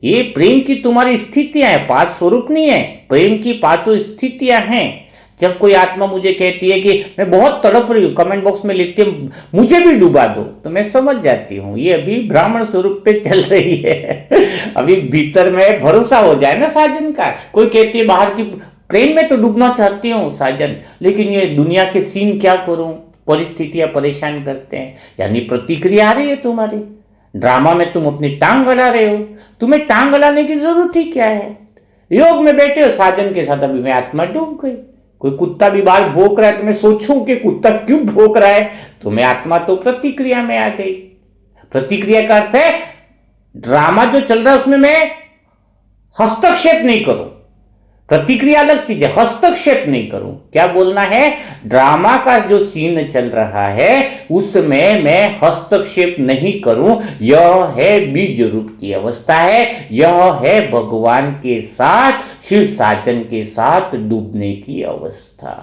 ये प्रेम की तुम्हारी स्थितियां हैं, पांच स्वरूप नहीं है, प्रेम की पांचों स्थितियां हैं। जब कोई आत्मा मुझे कहती है कि मैं बहुत तड़प रही हूँ, कमेंट बॉक्स में लिखती है मुझे भी डुबा दो, तो मैं समझ जाती हूँ ये अभी ब्राह्मण स्वरूप पे चल रही है। अभी भीतर में भरोसा हो जाए ना साजन का। कोई कहती है बाहर की प्रेम में तो डूबना चाहती हूँ साजन, लेकिन ये दुनिया के सीन क्या करूं, परिस्थितियां परेशान करते हैं। यानी प्रतिक्रिया आ रही है तुम्हारी, ड्रामा में तुम अपनी टांग अड़ा रहे हो। तुम्हें टांग अड़ाने की जरूरत ही क्या है? योग में बैठे हो साजन के साथ, अभी मैं आत्मा डूब गई। कोई कुत्ता भी बाहर भौंक रहा है तो मैं सोचूं कि कुत्ता क्यों भौंक रहा है, तो मैं आत्मा तो प्रतिक्रिया में आ गई। प्रतिक्रिया का अर्थ है ड्रामा जो चल रहा है उसमें मैं हस्तक्षेप नहीं करूं। प्रतिक्रिया अलग चीज है, हस्तक्षेप नहीं करूं। क्या बोलना है? ड्रामा का जो सीन चल रहा है उसमें मैं हस्तक्षेप नहीं करूं। यह है बीज रूप की अवस्था है, यह है भगवान के साथ, शिव साजन के साथ डूबने की अवस्था।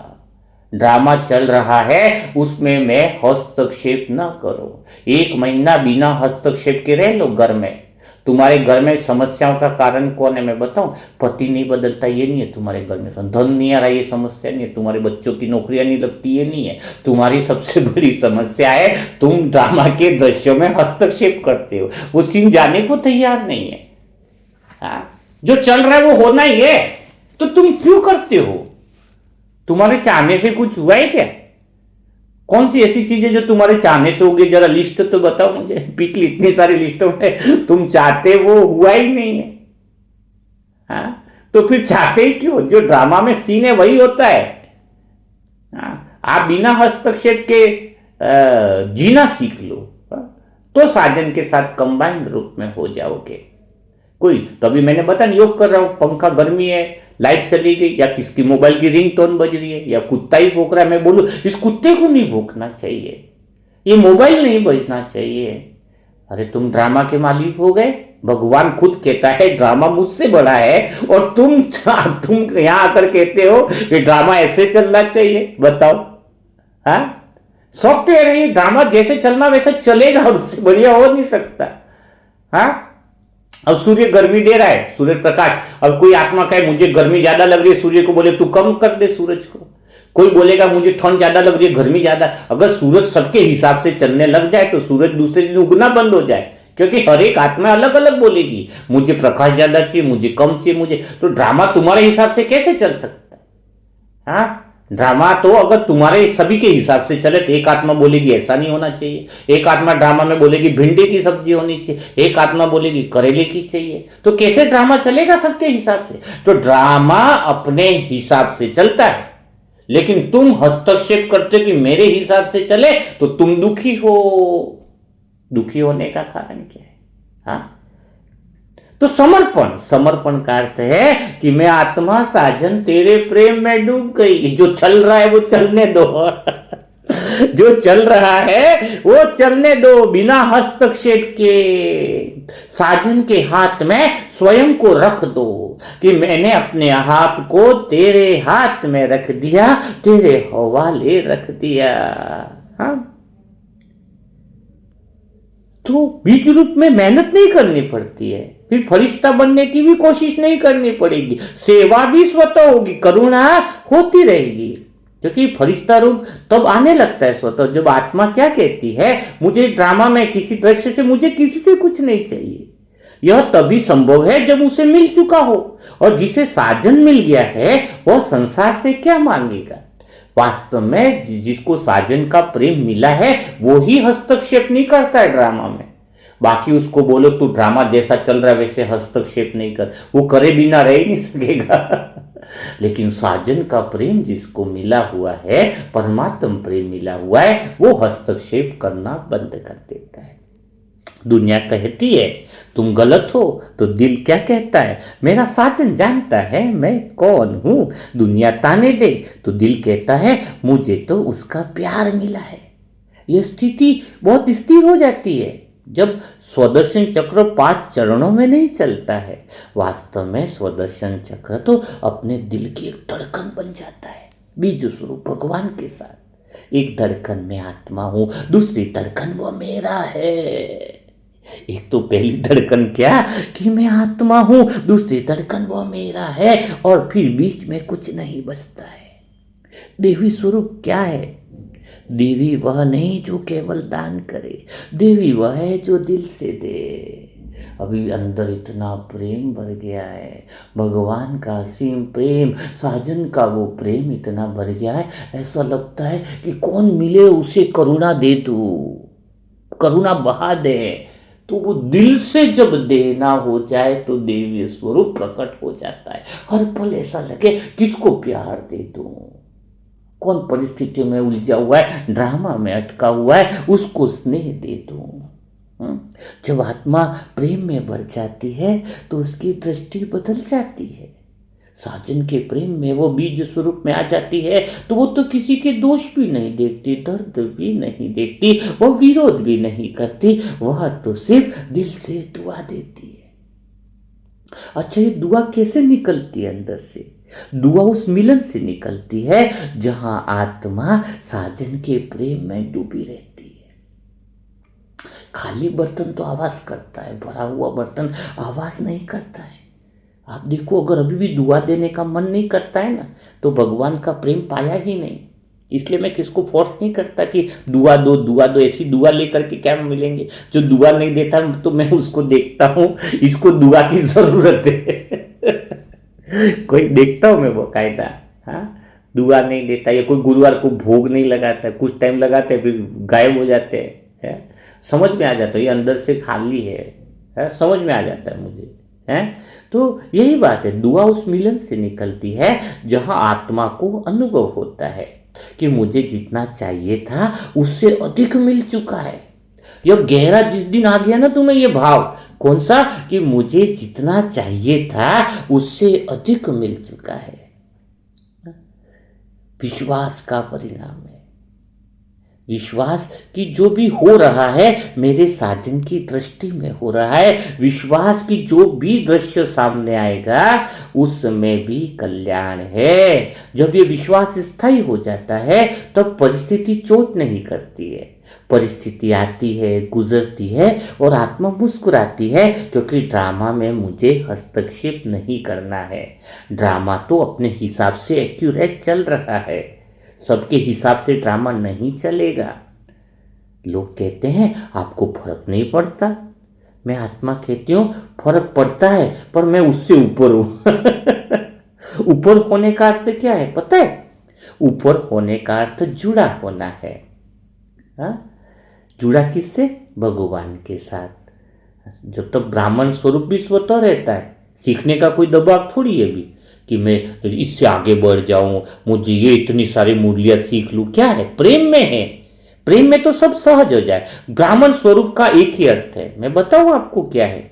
ड्रामा चल रहा है उसमें मैं हस्तक्षेप न करो। 1 महीना बिना हस्तक्षेप के रह लो घर में। तुम्हारे घर में समस्याओं का कारण कौन है मैं बताऊं? पति नहीं बदलता ये नहीं है तुम्हारे घर में, धन नहीं आ रहा ये समस्या नहीं है, तुम्हारे बच्चों की नौकरियां नहीं लगती ये नहीं है। तुम्हारी सबसे बड़ी समस्या है तुम ड्रामा के दृश्यों में हस्तक्षेप करते हो, वो सीन जाने को तैयार नहीं है। हाँ, जो चल रहा है वो होना ही है, तो तुम क्यों करते हो? तुम्हारे चाहने से कुछ हुआ है क्या? कौन सी ऐसी चीजें जो तुम्हारे चाहने से होगी, जरा लिस्ट तो बताओ मुझे। पिछली इतनी सारी लिस्टों में तुम चाहते वो हुआ ही नहीं है। हाँ, तो फिर चाहते ही क्यों? जो ड्रामा में सीन है वही होता है। हाँ, आप बिना हस्तक्षेप के जीना सीख लो, तो साजन के साथ कंबाइंड रूप में हो जाओगे। कोई तो अभी मैंने बताया योग कर रहा हूं, पंखा गर्मी है, लाइट चली गई, या किसकी मोबाइल की रिंगटोन बज रही है, या कुत्ता ही भौंक रहा है, मैं बोलूं इस कुत्ते को नहीं भौंकना चाहिए, ये मोबाइल नहीं बजना चाहिए। अरे तुम ड्रामा के मालिक हो गए। भगवान खुद कहता है ड्रामा मुझसे बड़ा है, और तुम यहां आकर कहते हो कि ड्रामा ऐसे चलना चाहिए। बताओ। हाँ, सॉफ्टवेयर है, ड्रामा जैसे चलना वैसे चलेगा, और उससे बढ़िया हो नहीं सकता। हाँ, अब सूर्य गर्मी दे रहा है, सूर्य प्रकाश, अब कोई आत्मा कहे मुझे गर्मी ज्यादा लग रही है, सूर्य को बोले तू कम कर दे सूरज को। कोई बोलेगा मुझे ठंड ज्यादा लग रही है, गर्मी ज्यादा। अगर सूरज सबके हिसाब से चलने लग जाए तो सूरज दूसरे दिन उगना बंद हो जाए, क्योंकि हर एक आत्मा अलग अलग बोलेगी, मुझे प्रकाश ज्यादा चाहिए, मुझे कम चाहिए, मुझे। तो ड्रामा तुम्हारे हिसाब से कैसे चल सकता है? हाँ, ड्रामा तो अगर तुम्हारे सभी के हिसाब से चले तो एक आत्मा बोलेगी ऐसा नहीं होना चाहिए, एक आत्मा ड्रामा में बोलेगी भिंडी की सब्जी होनी चाहिए, एक आत्मा बोलेगी करेले की चाहिए। तो कैसे ड्रामा चलेगा सबके हिसाब से? तो ड्रामा अपने हिसाब से चलता है, लेकिन तुम हस्तक्षेप करते हो कि मेरे हिसाब से चले, तो तुम दुखी हो। दुखी होने का कारण क्या है? हाँ, तो समर्पण, समर्पण का अर्थ है कि मैं आत्मा साजन तेरे प्रेम में डूब गई। जो चल रहा है वो चलने दो जो चल रहा है वो चलने दो, बिना हस्तक्षेप के। साजन के हाथ में स्वयं को रख दो कि मैंने अपने हाथ को तेरे हाथ में रख दिया, तेरे हवाले रख दिया। हाँ, तो बीज रूप में मेहनत नहीं करनी पड़ती है, फिर फरिश्ता बनने की भी कोशिश नहीं करनी पड़ेगी, सेवा भी स्वतः होगी, करुणा होती रहेगी, क्योंकि फरिश्ता रूप तब आने लगता है स्वतः जब आत्मा क्या कहती है, मुझे ड्रामा में किसी दृश्य से, मुझे किसी से कुछ नहीं चाहिए। यह तभी संभव है जब उसे मिल चुका हो, और जिसे साजन मिल गया है वह संसार से क्या मांगेगा। वास्तव में जिसको साजन का प्रेम मिला है वो ही हस्तक्षेप नहीं करता है ड्रामा में। बाकी उसको बोलो तू ड्रामा जैसा चल रहा है वैसे हस्तक्षेप नहीं कर, वो करे बिना रह ही नहीं सकेगा लेकिन साजन का प्रेम जिसको मिला हुआ है, परमात्म प्रेम मिला हुआ है, वो हस्तक्षेप करना बंद कर देता है। दुनिया कहती है तुम गलत हो, तो दिल क्या कहता है, मेरा साजन जानता है मैं कौन हूं। दुनिया ताने दे तो दिल कहता है मुझे तो उसका प्यार मिला है। यह स्थिति बहुत स्थिर हो जाती है जब स्वदर्शन चक्र 5 चरणों में नहीं चलता है। वास्तव में स्वदर्शन चक्र तो अपने दिल की एक धड़कन बन जाता है, बीज स्वरूप भगवान के साथ। एक धड़कन में आत्मा हूं, दूसरी धड़कन वो मेरा है। एक तो पहली धड़कन क्या कि मैं आत्मा हूं, दूसरी धड़कन वो मेरा है, और फिर बीच में कुछ नहीं बचता है। देवी स्वरूप क्या है? देवी वह नहीं जो केवल दान करे, देवी वह है जो दिल से दे। अभी अंदर इतना प्रेम भर गया है, भगवान का असीम प्रेम, साजन का वो प्रेम इतना भर गया है, ऐसा लगता है कि कौन मिले उसे करुणा दे, तू करुणा बहा दे। तो वो दिल से जब देना हो जाए तो देवी स्वरूप प्रकट हो जाता है। हर पल ऐसा लगे किसको प्यार दे दूं, कौन परिस्थिति में उलझा हुआ है, ड्रामा में अटका हुआ है, उसको स्नेह दे दूं। जब आत्मा प्रेम में भर जाती है तो उसकी दृष्टि बदल जाती है। साजन के प्रेम में वो बीज स्वरूप में आ जाती है तो वो तो किसी के दोष भी नहीं देखती, दर्द भी नहीं देखती, वो विरोध भी नहीं करती, वह तो सिर्फ दिल से दुआ देती है। अच्छा, ये दुआ कैसे निकलती है अंदर से? दुआ उस मिलन से निकलती है जहां आत्मा साजन के प्रेम में डूबी रहती है। खाली बर्तन तो आवाज करता है, भरा हुआ बर्तन आवाज नहीं करता है। आप देखो, अगर अभी भी दुआ देने का मन नहीं करता है ना, तो भगवान का प्रेम पाया ही नहीं। इसलिए मैं किसको फोर्स नहीं करता कि दुआ दो दुआ दो, ऐसी दुआ लेकर के क्या मिलेंगे। जो दुआ नहीं देता तो मैं उसको देखता हूँ, इसको दुआ की जरूरत है कोई देखता हूँ मैं बाकायदा। हाँ, दुआ नहीं देता, या कोई गुरुवार को भोग नहीं लगाता, कुछ टाइम लगाते हैं फिर गायब हो जाते हैं, है? समझ में आ जाता है ये अंदर से खाली है, समझ में आ जाता है मुझे, है? तो यही बात है, दुआ उस मिलन से निकलती है जहां आत्मा को अनुभव होता है कि मुझे जितना चाहिए था उससे अधिक मिल चुका है। यह गहरा जिस दिन आ गया ना तुम्हें ये भाव, कौन सा, कि मुझे जितना चाहिए था उससे अधिक मिल चुका है, विश्वास का परिणाम है। विश्वास कि जो भी हो रहा है मेरे साजन की दृष्टि में हो रहा है, विश्वास कि जो भी दृश्य सामने आएगा उसमें भी कल्याण है। जब ये विश्वास स्थायी हो जाता है तब परिस्थिति चोट नहीं करती है, परिस्थिति आती है, गुजरती है और आत्मा मुस्कुराती है, क्योंकि ड्रामा में मुझे हस्तक्षेप नहीं करना है। ड्रामा तो अपने हिसाब से एक्यूरेट चल रहा है, सबके हिसाब से ड्रामा नहीं चलेगा। लोग कहते हैं आपको फर्क नहीं पड़ता, मैं आत्मा कहती हूं फर्क पड़ता है, पर मैं उससे ऊपर हूं। ऊपर होने का अर्थ क्या है पता है? ऊपर होने का अर्थ जुड़ा होना है। हा? जुड़ा किससे? भगवान के साथ। जब तक ब्राह्मण स्वरूप भी स्वतः रहता है, सीखने का कोई दबाव थोड़ी है भी कि मैं इससे आगे बढ़ जाऊं, मुझे ये इतनी सारी मूल्य सीख लूं। क्या है? प्रेम में है, प्रेम में तो सब सहज हो जाए। ब्राह्मण स्वरूप का एक ही अर्थ है, मैं बताऊं आपको क्या है।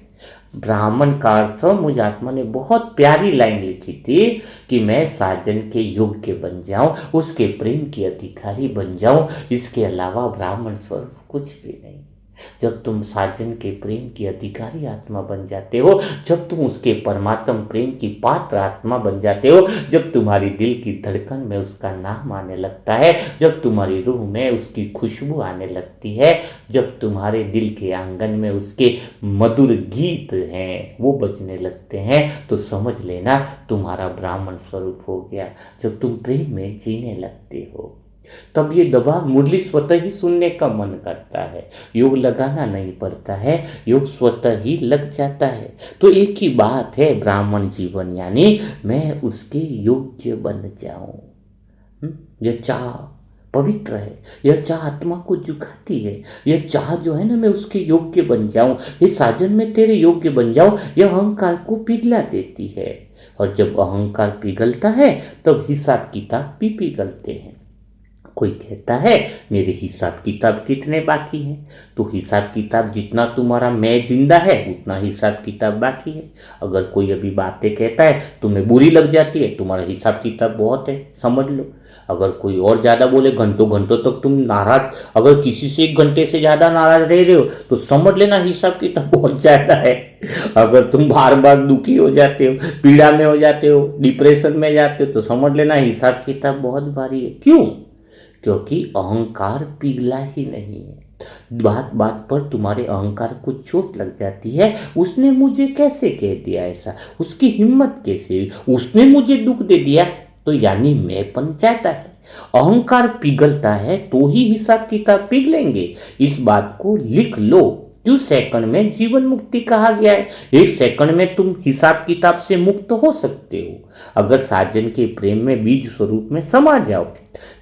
ब्राह्मण का अर्थ, मुझ आत्मा ने बहुत प्यारी लाइन लिखी थी कि मैं साजन के योग्य बन जाऊं, उसके प्रेम की अधिकारी बन जाऊं, इसके अलावा ब्राह्मण स्वरूप कुछ भी नहीं। जब तुम साजन के प्रेम की अधिकारी आत्मा बन जाते हो, जब तुम उसके परमात्म प्रेम की पात्र आत्मा बन जाते हो, जब तुम्हारी दिल की धड़कन में उसका नाम आने लगता है, जब तुम्हारी रूह में उसकी खुशबू आने लगती है, जब तुम्हारे दिल के आंगन में उसके मधुर गीत हैं वो बजने लगते हैं, तो समझ लेना तुम्हारा ब्राह्मण स्वरूप हो गया। जब तुम प्रेम में जीने लगते हो तब ये दबाव मुरली स्वतः ही सुनने का मन करता है, योग लगाना नहीं पड़ता है, योग स्वतः ही लग जाता है। तो एक ही बात है, ब्राह्मण जीवन यानी मैं उसके योग्य बन जाऊं। यह चाह पवित्र है, यह चाह आत्मा को झुकाती है, यह चाह जो है ना मैं उसके योग्य बन जाऊं, ये साजन में तेरे योग्य बन जाऊं, यह अहंकार को पिघला देती है। और जब अहंकार पिघलता है तब हिसाब किताब भी पिघलते हैं। कोई कहता है मेरे हिसाब किताब कितने बाकी हैं, तो हिसाब किताब जितना तुम्हारा मैं जिंदा है उतना हिसाब किताब बाकी है। अगर कोई अभी बातें कहता है तुम्हें बुरी लग जाती है, तुम्हारा हिसाब किताब बहुत है, समझ लो। अगर कोई और ज़्यादा बोले, घंटों घंटों तक तुम नाराज, अगर किसी से 1 घंटे से ज़्यादा नाराज रह रहे हो तो समझ लेना हिसाब किताब बहुत ज़्यादा है। अगर तुम बार बार दुखी हो जाते हो, पीड़ा में हो जाते हो, डिप्रेशन में जाते हो, तो समझ लेना हिसाब किताब बहुत भारी है। क्यों? क्योंकि अहंकार पिघला ही नहीं है। बात बात पर तुम्हारे अहंकार को चोट लग जाती है, उसने मुझे कैसे कह दिया ऐसा, उसकी हिम्मत कैसे, उसने मुझे दुख दे दिया, तो यानी मैं पंचायत है। अहंकार पिघलता है तो ही हिसाब किताब पिघलेंगे, इस बात को लिख लो। क्यों सेकंड में जीवन मुक्ति कहा गया है? एक सेकंड में तुम हिसाब किताब से मुक्त हो सकते हो अगर साजन के प्रेम में बीज स्वरूप में समा जाओ।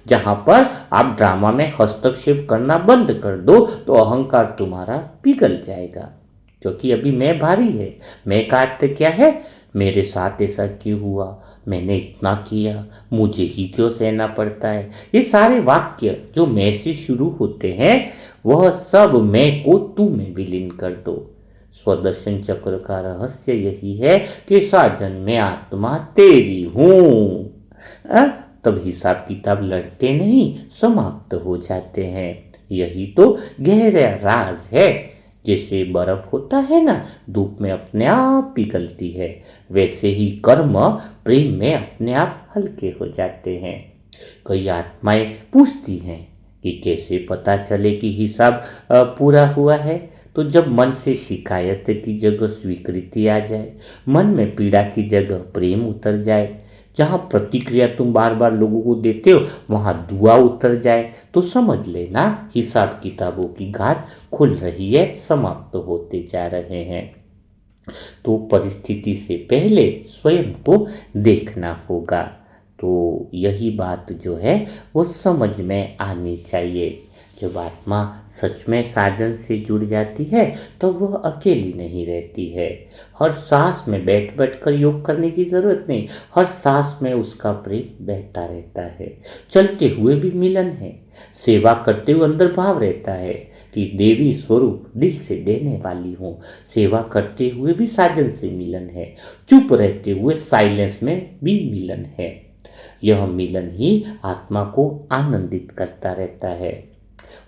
जहां पर आप ड्रामा में हस्तक्षेप करना बंद कर दो तो अहंकार तुम्हारा पिघल जाएगा, क्योंकि अभी मैं भारी है। मैं का अर्थ क्या है? मेरे साथ ऐसा क्यों हुआ, मैंने इतना किया, मुझे ही क्यों सहना पड़ता है। ये सारे वाक्य जो मैं से शुरू होते हैं वह सब मैं को तू में विलीन कर दो। स्वदर्शन चक्र का रहस्य यही है कि साजन में आत्मा तेरी हूं। तब हिसाब किताब लड़ते नहीं, समाप्त हो जाते हैं। यही तो गहरा राज है। जैसे बर्फ होता है ना, धूप में अपने आप पिघलती है, वैसे ही कर्म प्रेम में अपने आप हल्के हो जाते हैं। कई आत्माएं पूछती हैं कि कैसे पता चले कि हिसाब पूरा हुआ है। तो जब मन से शिकायत की जगह स्वीकृति आ जाए, मन में पीड़ा की जगह प्रेम उतर जाए, जहाँ प्रतिक्रिया तुम बार बार लोगों को देते हो वहाँ दुआ उतर जाए, तो समझ लेना हिसाब किताबों की घाट खुल रही है, समाप्त होते जा रहे हैं। तो परिस्थिति से पहले स्वयं को देखना होगा। तो यही बात जो है वो समझ में आनी चाहिए। जब आत्मा सच में साजन से जुड़ जाती है तो वह अकेली नहीं रहती है। हर सांस में बैठ बैठ कर योग करने की जरूरत नहीं, हर सांस में उसका प्रेम बहता रहता है। चलते हुए भी मिलन है, सेवा करते हुए अंदर भाव रहता है कि देवी स्वरूप दिल से देने वाली हूँ। सेवा करते हुए भी साजन से मिलन है, चुप रहते हुए साइलेंस में भी मिलन है। यह मिलन ही आत्मा को आनंदित करता रहता है।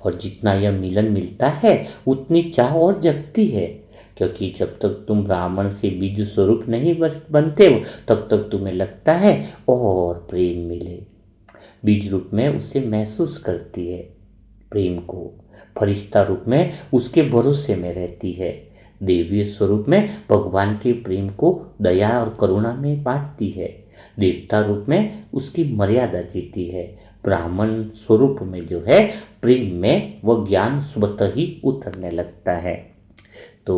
और जितना यह मिलन मिलता है उतनी चाह और जगती है, क्योंकि जब तक तुम ब्राह्मण से बीज स्वरूप नहीं बनते हो तब तक तुम्हें लगता है और प्रेम मिले। बीज रूप में उसे महसूस करती है प्रेम को, फरिश्ता रूप में उसके भरोसे में रहती है, देवीय स्वरूप में भगवान के प्रेम को दया और करुणा में बांटती है, देवता रूप में उसकी मर्यादा जीती है, ब्राह्मण स्वरूप में जो है प्रेम में वह ज्ञान स्वतः ही उतरने लगता है। तो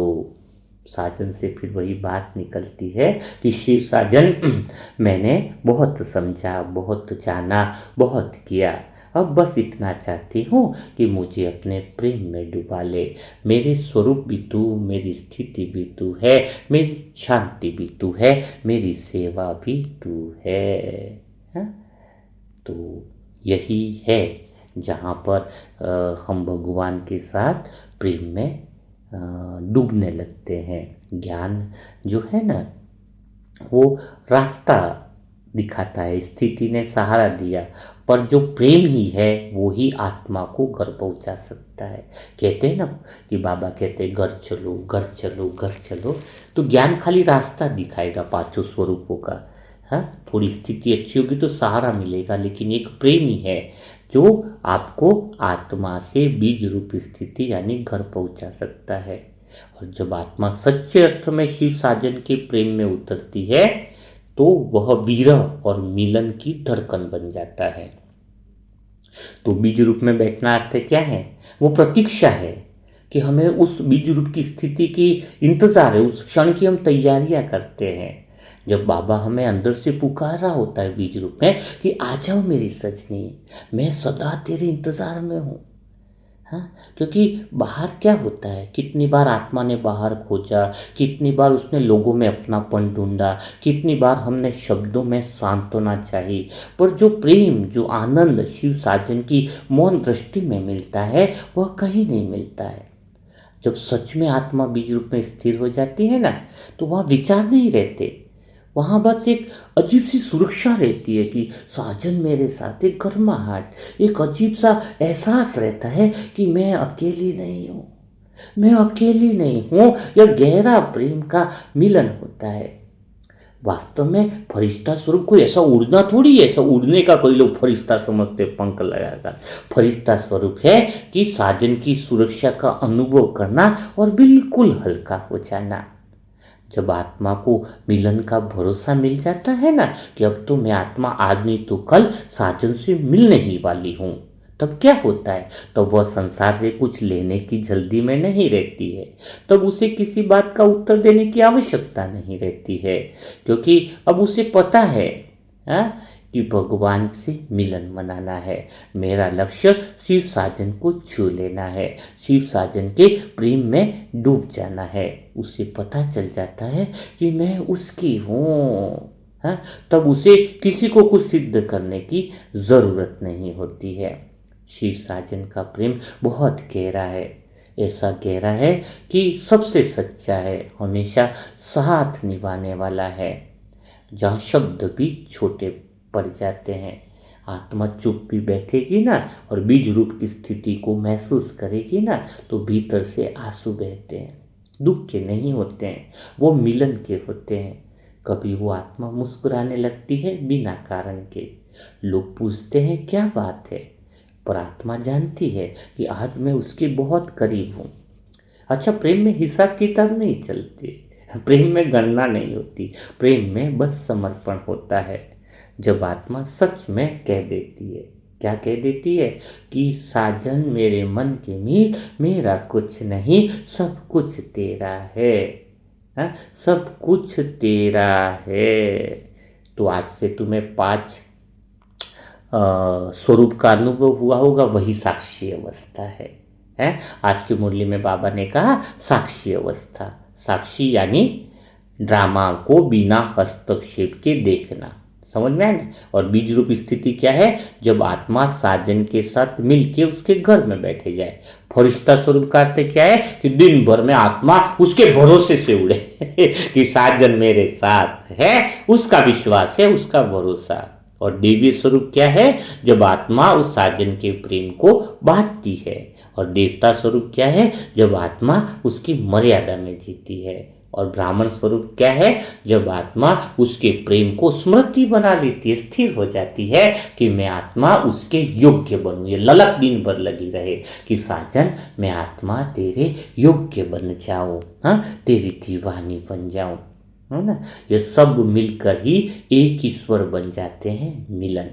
साजन से फिर वही बात निकलती है कि शिव साजन मैंने बहुत समझा, बहुत जाना, बहुत किया, अब बस इतना चाहती हूँ कि मुझे अपने प्रेम में डुबा ले। मेरे स्वरूप भी तू, मेरी स्थिति भी तू है, मेरी शांति भी तू है, मेरी सेवा भी तू है। हाँ? तो यही है जहाँ पर हम भगवान के साथ प्रेम में डूबने लगते हैं। ज्ञान जो है ना वो रास्ता दिखाता है, स्थिति ने सहारा दिया, पर जो प्रेम ही है वो ही आत्मा को घर पहुंचा सकता है। कहते हैं ना कि बाबा कहते हैं घर चलो घर चलो घर चलो, तो ज्ञान खाली रास्ता दिखाएगा पांचों स्वरूपों का। हाँ, थोड़ी स्थिति अच्छी होगी तो सहारा मिलेगा, लेकिन एक प्रेम ही है जो आपको आत्मा से बीज रूप स्थिति यानी घर पहुंचा सकता है। और जब आत्मा सच्चे अर्थ में शिव साजन के प्रेम में उतरती है तो वह विरह और मिलन की धड़कन बन जाता है। तो बीज रूप में बैठना अर्थ क्या है? वो प्रतीक्षा है कि हमें उस बीज रूप की स्थिति की इंतजार है, उस क्षण की हम तैयारियां करते हैं। जब बाबा हमें अंदर से पुकार रहा होता है बीज रूप में कि आ जाओ मेरी सजनी, मैं सदा तेरे इंतजार में हूँ। हाँ, क्योंकि बाहर क्या होता है, कितनी बार आत्मा ने बाहर खोजा, कितनी बार उसने लोगों में अपनापन ढूंढा, कितनी बार हमने शब्दों में सांत्वना चाही, पर जो प्रेम, जो आनंद शिव साजन की मौन दृष्टि में मिलता है वह कहीं नहीं मिलता है। जब सच में आत्मा बीज रूप में स्थिर हो जाती है ना तो वहाँ विचार नहीं रहते, वहाँ बस एक अजीब सी सुरक्षा रहती है कि साजन मेरे साथ, एक गर्माहट, एक अजीब सा एहसास रहता है कि मैं अकेली नहीं हूँ, मैं अकेली नहीं हूँ। यह गहरा प्रेम का मिलन होता है। वास्तव में फरिश्ता स्वरूप कोई ऐसा उड़ना थोड़ी है, ऐसा उड़ने का कोई लोग फरिश्ता समझते पंख लगाकर। फरिश्ता स्वरूप है कि साजन की सुरक्षा का अनुभव करना और बिल्कुल हल्का हो जाना। जब आत्मा को मिलन का भरोसा मिल जाता है ना कि अब तो मैं आत्मा आज नहीं तो कल साजन से मिलने ही वाली हूँ, तब क्या होता है? तब वह संसार से कुछ लेने की जल्दी में नहीं रहती है, तब उसे किसी बात का उत्तर देने की आवश्यकता नहीं रहती है, क्योंकि अब उसे पता है कि भगवान से मिलन मनाना है। मेरा लक्ष्य शिव साजन को छू लेना है, शिव साजन के प्रेम में डूब जाना है। उसे पता चल जाता है कि मैं उसकी हूँ। हाँ, तब उसे किसी को कुछ सिद्ध करने की ज़रूरत नहीं होती है। शिव साजन का प्रेम बहुत गहरा है, ऐसा गहरा है कि सबसे सच्चा है, हमेशा साथ निभाने वाला है। जहाँ शब्द भी छोटे पड़ जाते हैं, आत्मा चुप भी बैठेगी ना और बीज रूप की स्थिति को महसूस करेगी ना तो भीतर से आंसू बहते हैं। दुख के नहीं होते हैं, वो मिलन के होते हैं। कभी वो आत्मा मुस्कुराने लगती है बिना कारण के, लोग पूछते हैं क्या बात है, पर आत्मा जानती है कि आज मैं उसके बहुत करीब हूँ। अच्छा, प्रेम में हिसाब किताब नहीं चलती, प्रेम में गणना नहीं होती, प्रेम में बस समर्पण होता है। जब आत्मा सच में कह देती है, क्या कह देती है कि साजन मेरे मन के मीत, मेरा कुछ नहीं सब कुछ तेरा है। हाँ, सब कुछ तेरा है। तो आज से तुम्हें 5 स्वरूप का अनुभव हुआ होगा, वही साक्षी अवस्था है। आज की मुरली में बाबा ने कहा साक्षी अवस्था, साक्षी यानी ड्रामा को बिना हस्तक्षेप के देखना। समझ में आया ना। और बीज रूप स्थिति क्या है, जब आत्मा साजन के साथ मिलके उसके घर में बैठे जाए। फरिश्ता स्वरूप का अर्थ क्या है कि दिन भर में आत्मा उसके भरोसे से उड़े कि साजन मेरे साथ है, उसका विश्वास है, उसका भरोसा। और देवी स्वरूप क्या है, जब आत्मा उस साजन के प्रेम को बांटती है। और देवता स्वरूप क्या है, जब आत्मा उसकी मर्यादा में जीती है। और ब्राह्मण स्वरूप क्या है, जब आत्मा उसके प्रेम को स्मृति बना लेती है, स्थिर हो जाती है कि मैं आत्मा उसके योग्य बनूं। ये ललक दिन भर लगी रहे कि साजन मैं आत्मा तेरे योग्य बन जाऊं, हाँ, तेरी दीवानी बन जाऊं, है ना। ये सब मिलकर ही एक ईश्वर बन जाते हैं, मिलन।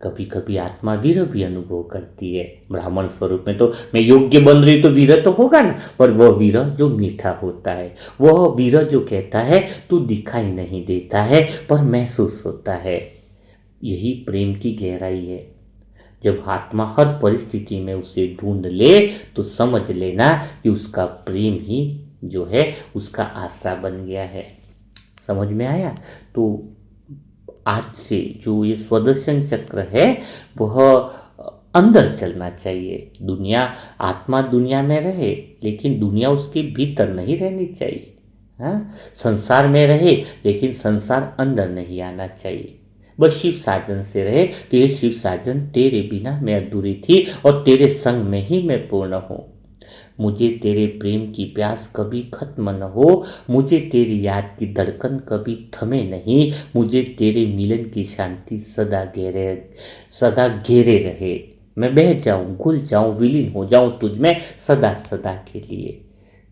कभी कभी आत्मा वीर भी अनुभव करती है। ब्राह्मण स्वरूप में तो मैं योग्य बन रही तो वीर तो होगा ना, पर वह वीर जो मीठा होता है, वह वीर जो कहता है तू दिखाई नहीं देता है पर महसूस होता है। यही प्रेम की गहराई है। जब आत्मा हर परिस्थिति में उसे ढूंढ ले तो समझ लेना कि उसका प्रेम ही जो है उसका आसरा बन गया है। समझ में आया। तो आज से जो ये स्वदर्शन चक्र है वह अंदर चलना चाहिए। दुनिया, आत्मा दुनिया में रहे लेकिन दुनिया उसके भीतर नहीं रहनी चाहिए। हाँ, संसार में रहे लेकिन संसार अंदर नहीं आना चाहिए। बस शिव साजन से रहे कि ये शिव साजन तेरे बिना मैं अधूरी थी और तेरे संग में ही मैं पूर्ण हूँ। मुझे तेरे प्रेम की प्यास कभी खत्म न हो, मुझे तेरी याद की धड़कन कभी थमे नहीं, मुझे तेरे मिलन की शांति सदा घेरे रहे। मैं बह जाऊं, घुल जाऊं, विलीन हो जाऊं तुझ में सदा सदा के लिए।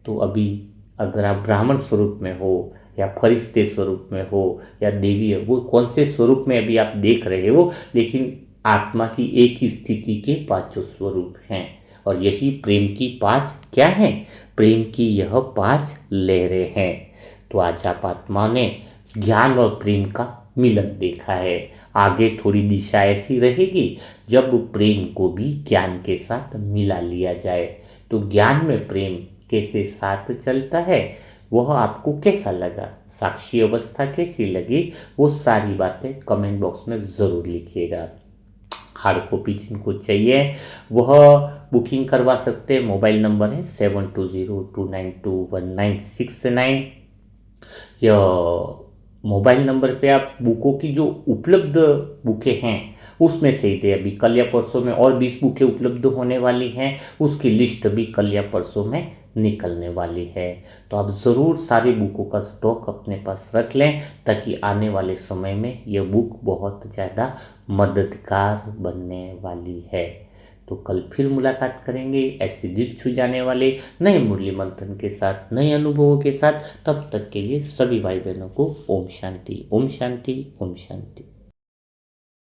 तो अभी अगर आप ब्राह्मण स्वरूप में हो या फरिश्ते स्वरूप में हो या देवी है, वो कौन से स्वरूप में अभी आप देख रहे हो, लेकिन आत्मा की एक ही स्थिति के पांचों स्वरूप हैं। और यही प्रेम की पांच क्या हैं, प्रेम की यह पांच लहरें हैं। तो आज आप आत्मा ने ज्ञान और प्रेम का मिलन देखा है। आगे थोड़ी दिशा ऐसी रहेगी जब प्रेम को भी ज्ञान के साथ मिला लिया जाए। तो ज्ञान में प्रेम कैसे साथ चलता है, वह आपको कैसा लगा, साक्षी अवस्था कैसी लगी, वो सारी बातें कमेंट बॉक्स में ज़रूर लिखिएगा। हार्ड कॉपी जिनको चाहिए वह बुकिंग करवा सकते हैं। मोबाइल नंबर है 7202921969। या मोबाइल नंबर पे आप बुकों की जो उपलब्ध बुकें हैं उसमें से ही दे। अभी कल या परसों में और 20 बुकें उपलब्ध होने वाली हैं, उसकी लिस्ट भी कल या परसों में निकलने वाली है। तो आप ज़रूर सारी बुकों का स्टॉक अपने पास रख लें ताकि आने वाले समय में यह बुक बहुत ज़्यादा मददगार बनने वाली है। तो कल फिर मुलाकात करेंगे ऐसे दिल छू जाने वाले नए मुरली मंथन के साथ, नए अनुभवों के साथ। तब तक के लिए सभी भाई बहनों को ओम शांति, ओम शांति, ओम शांति।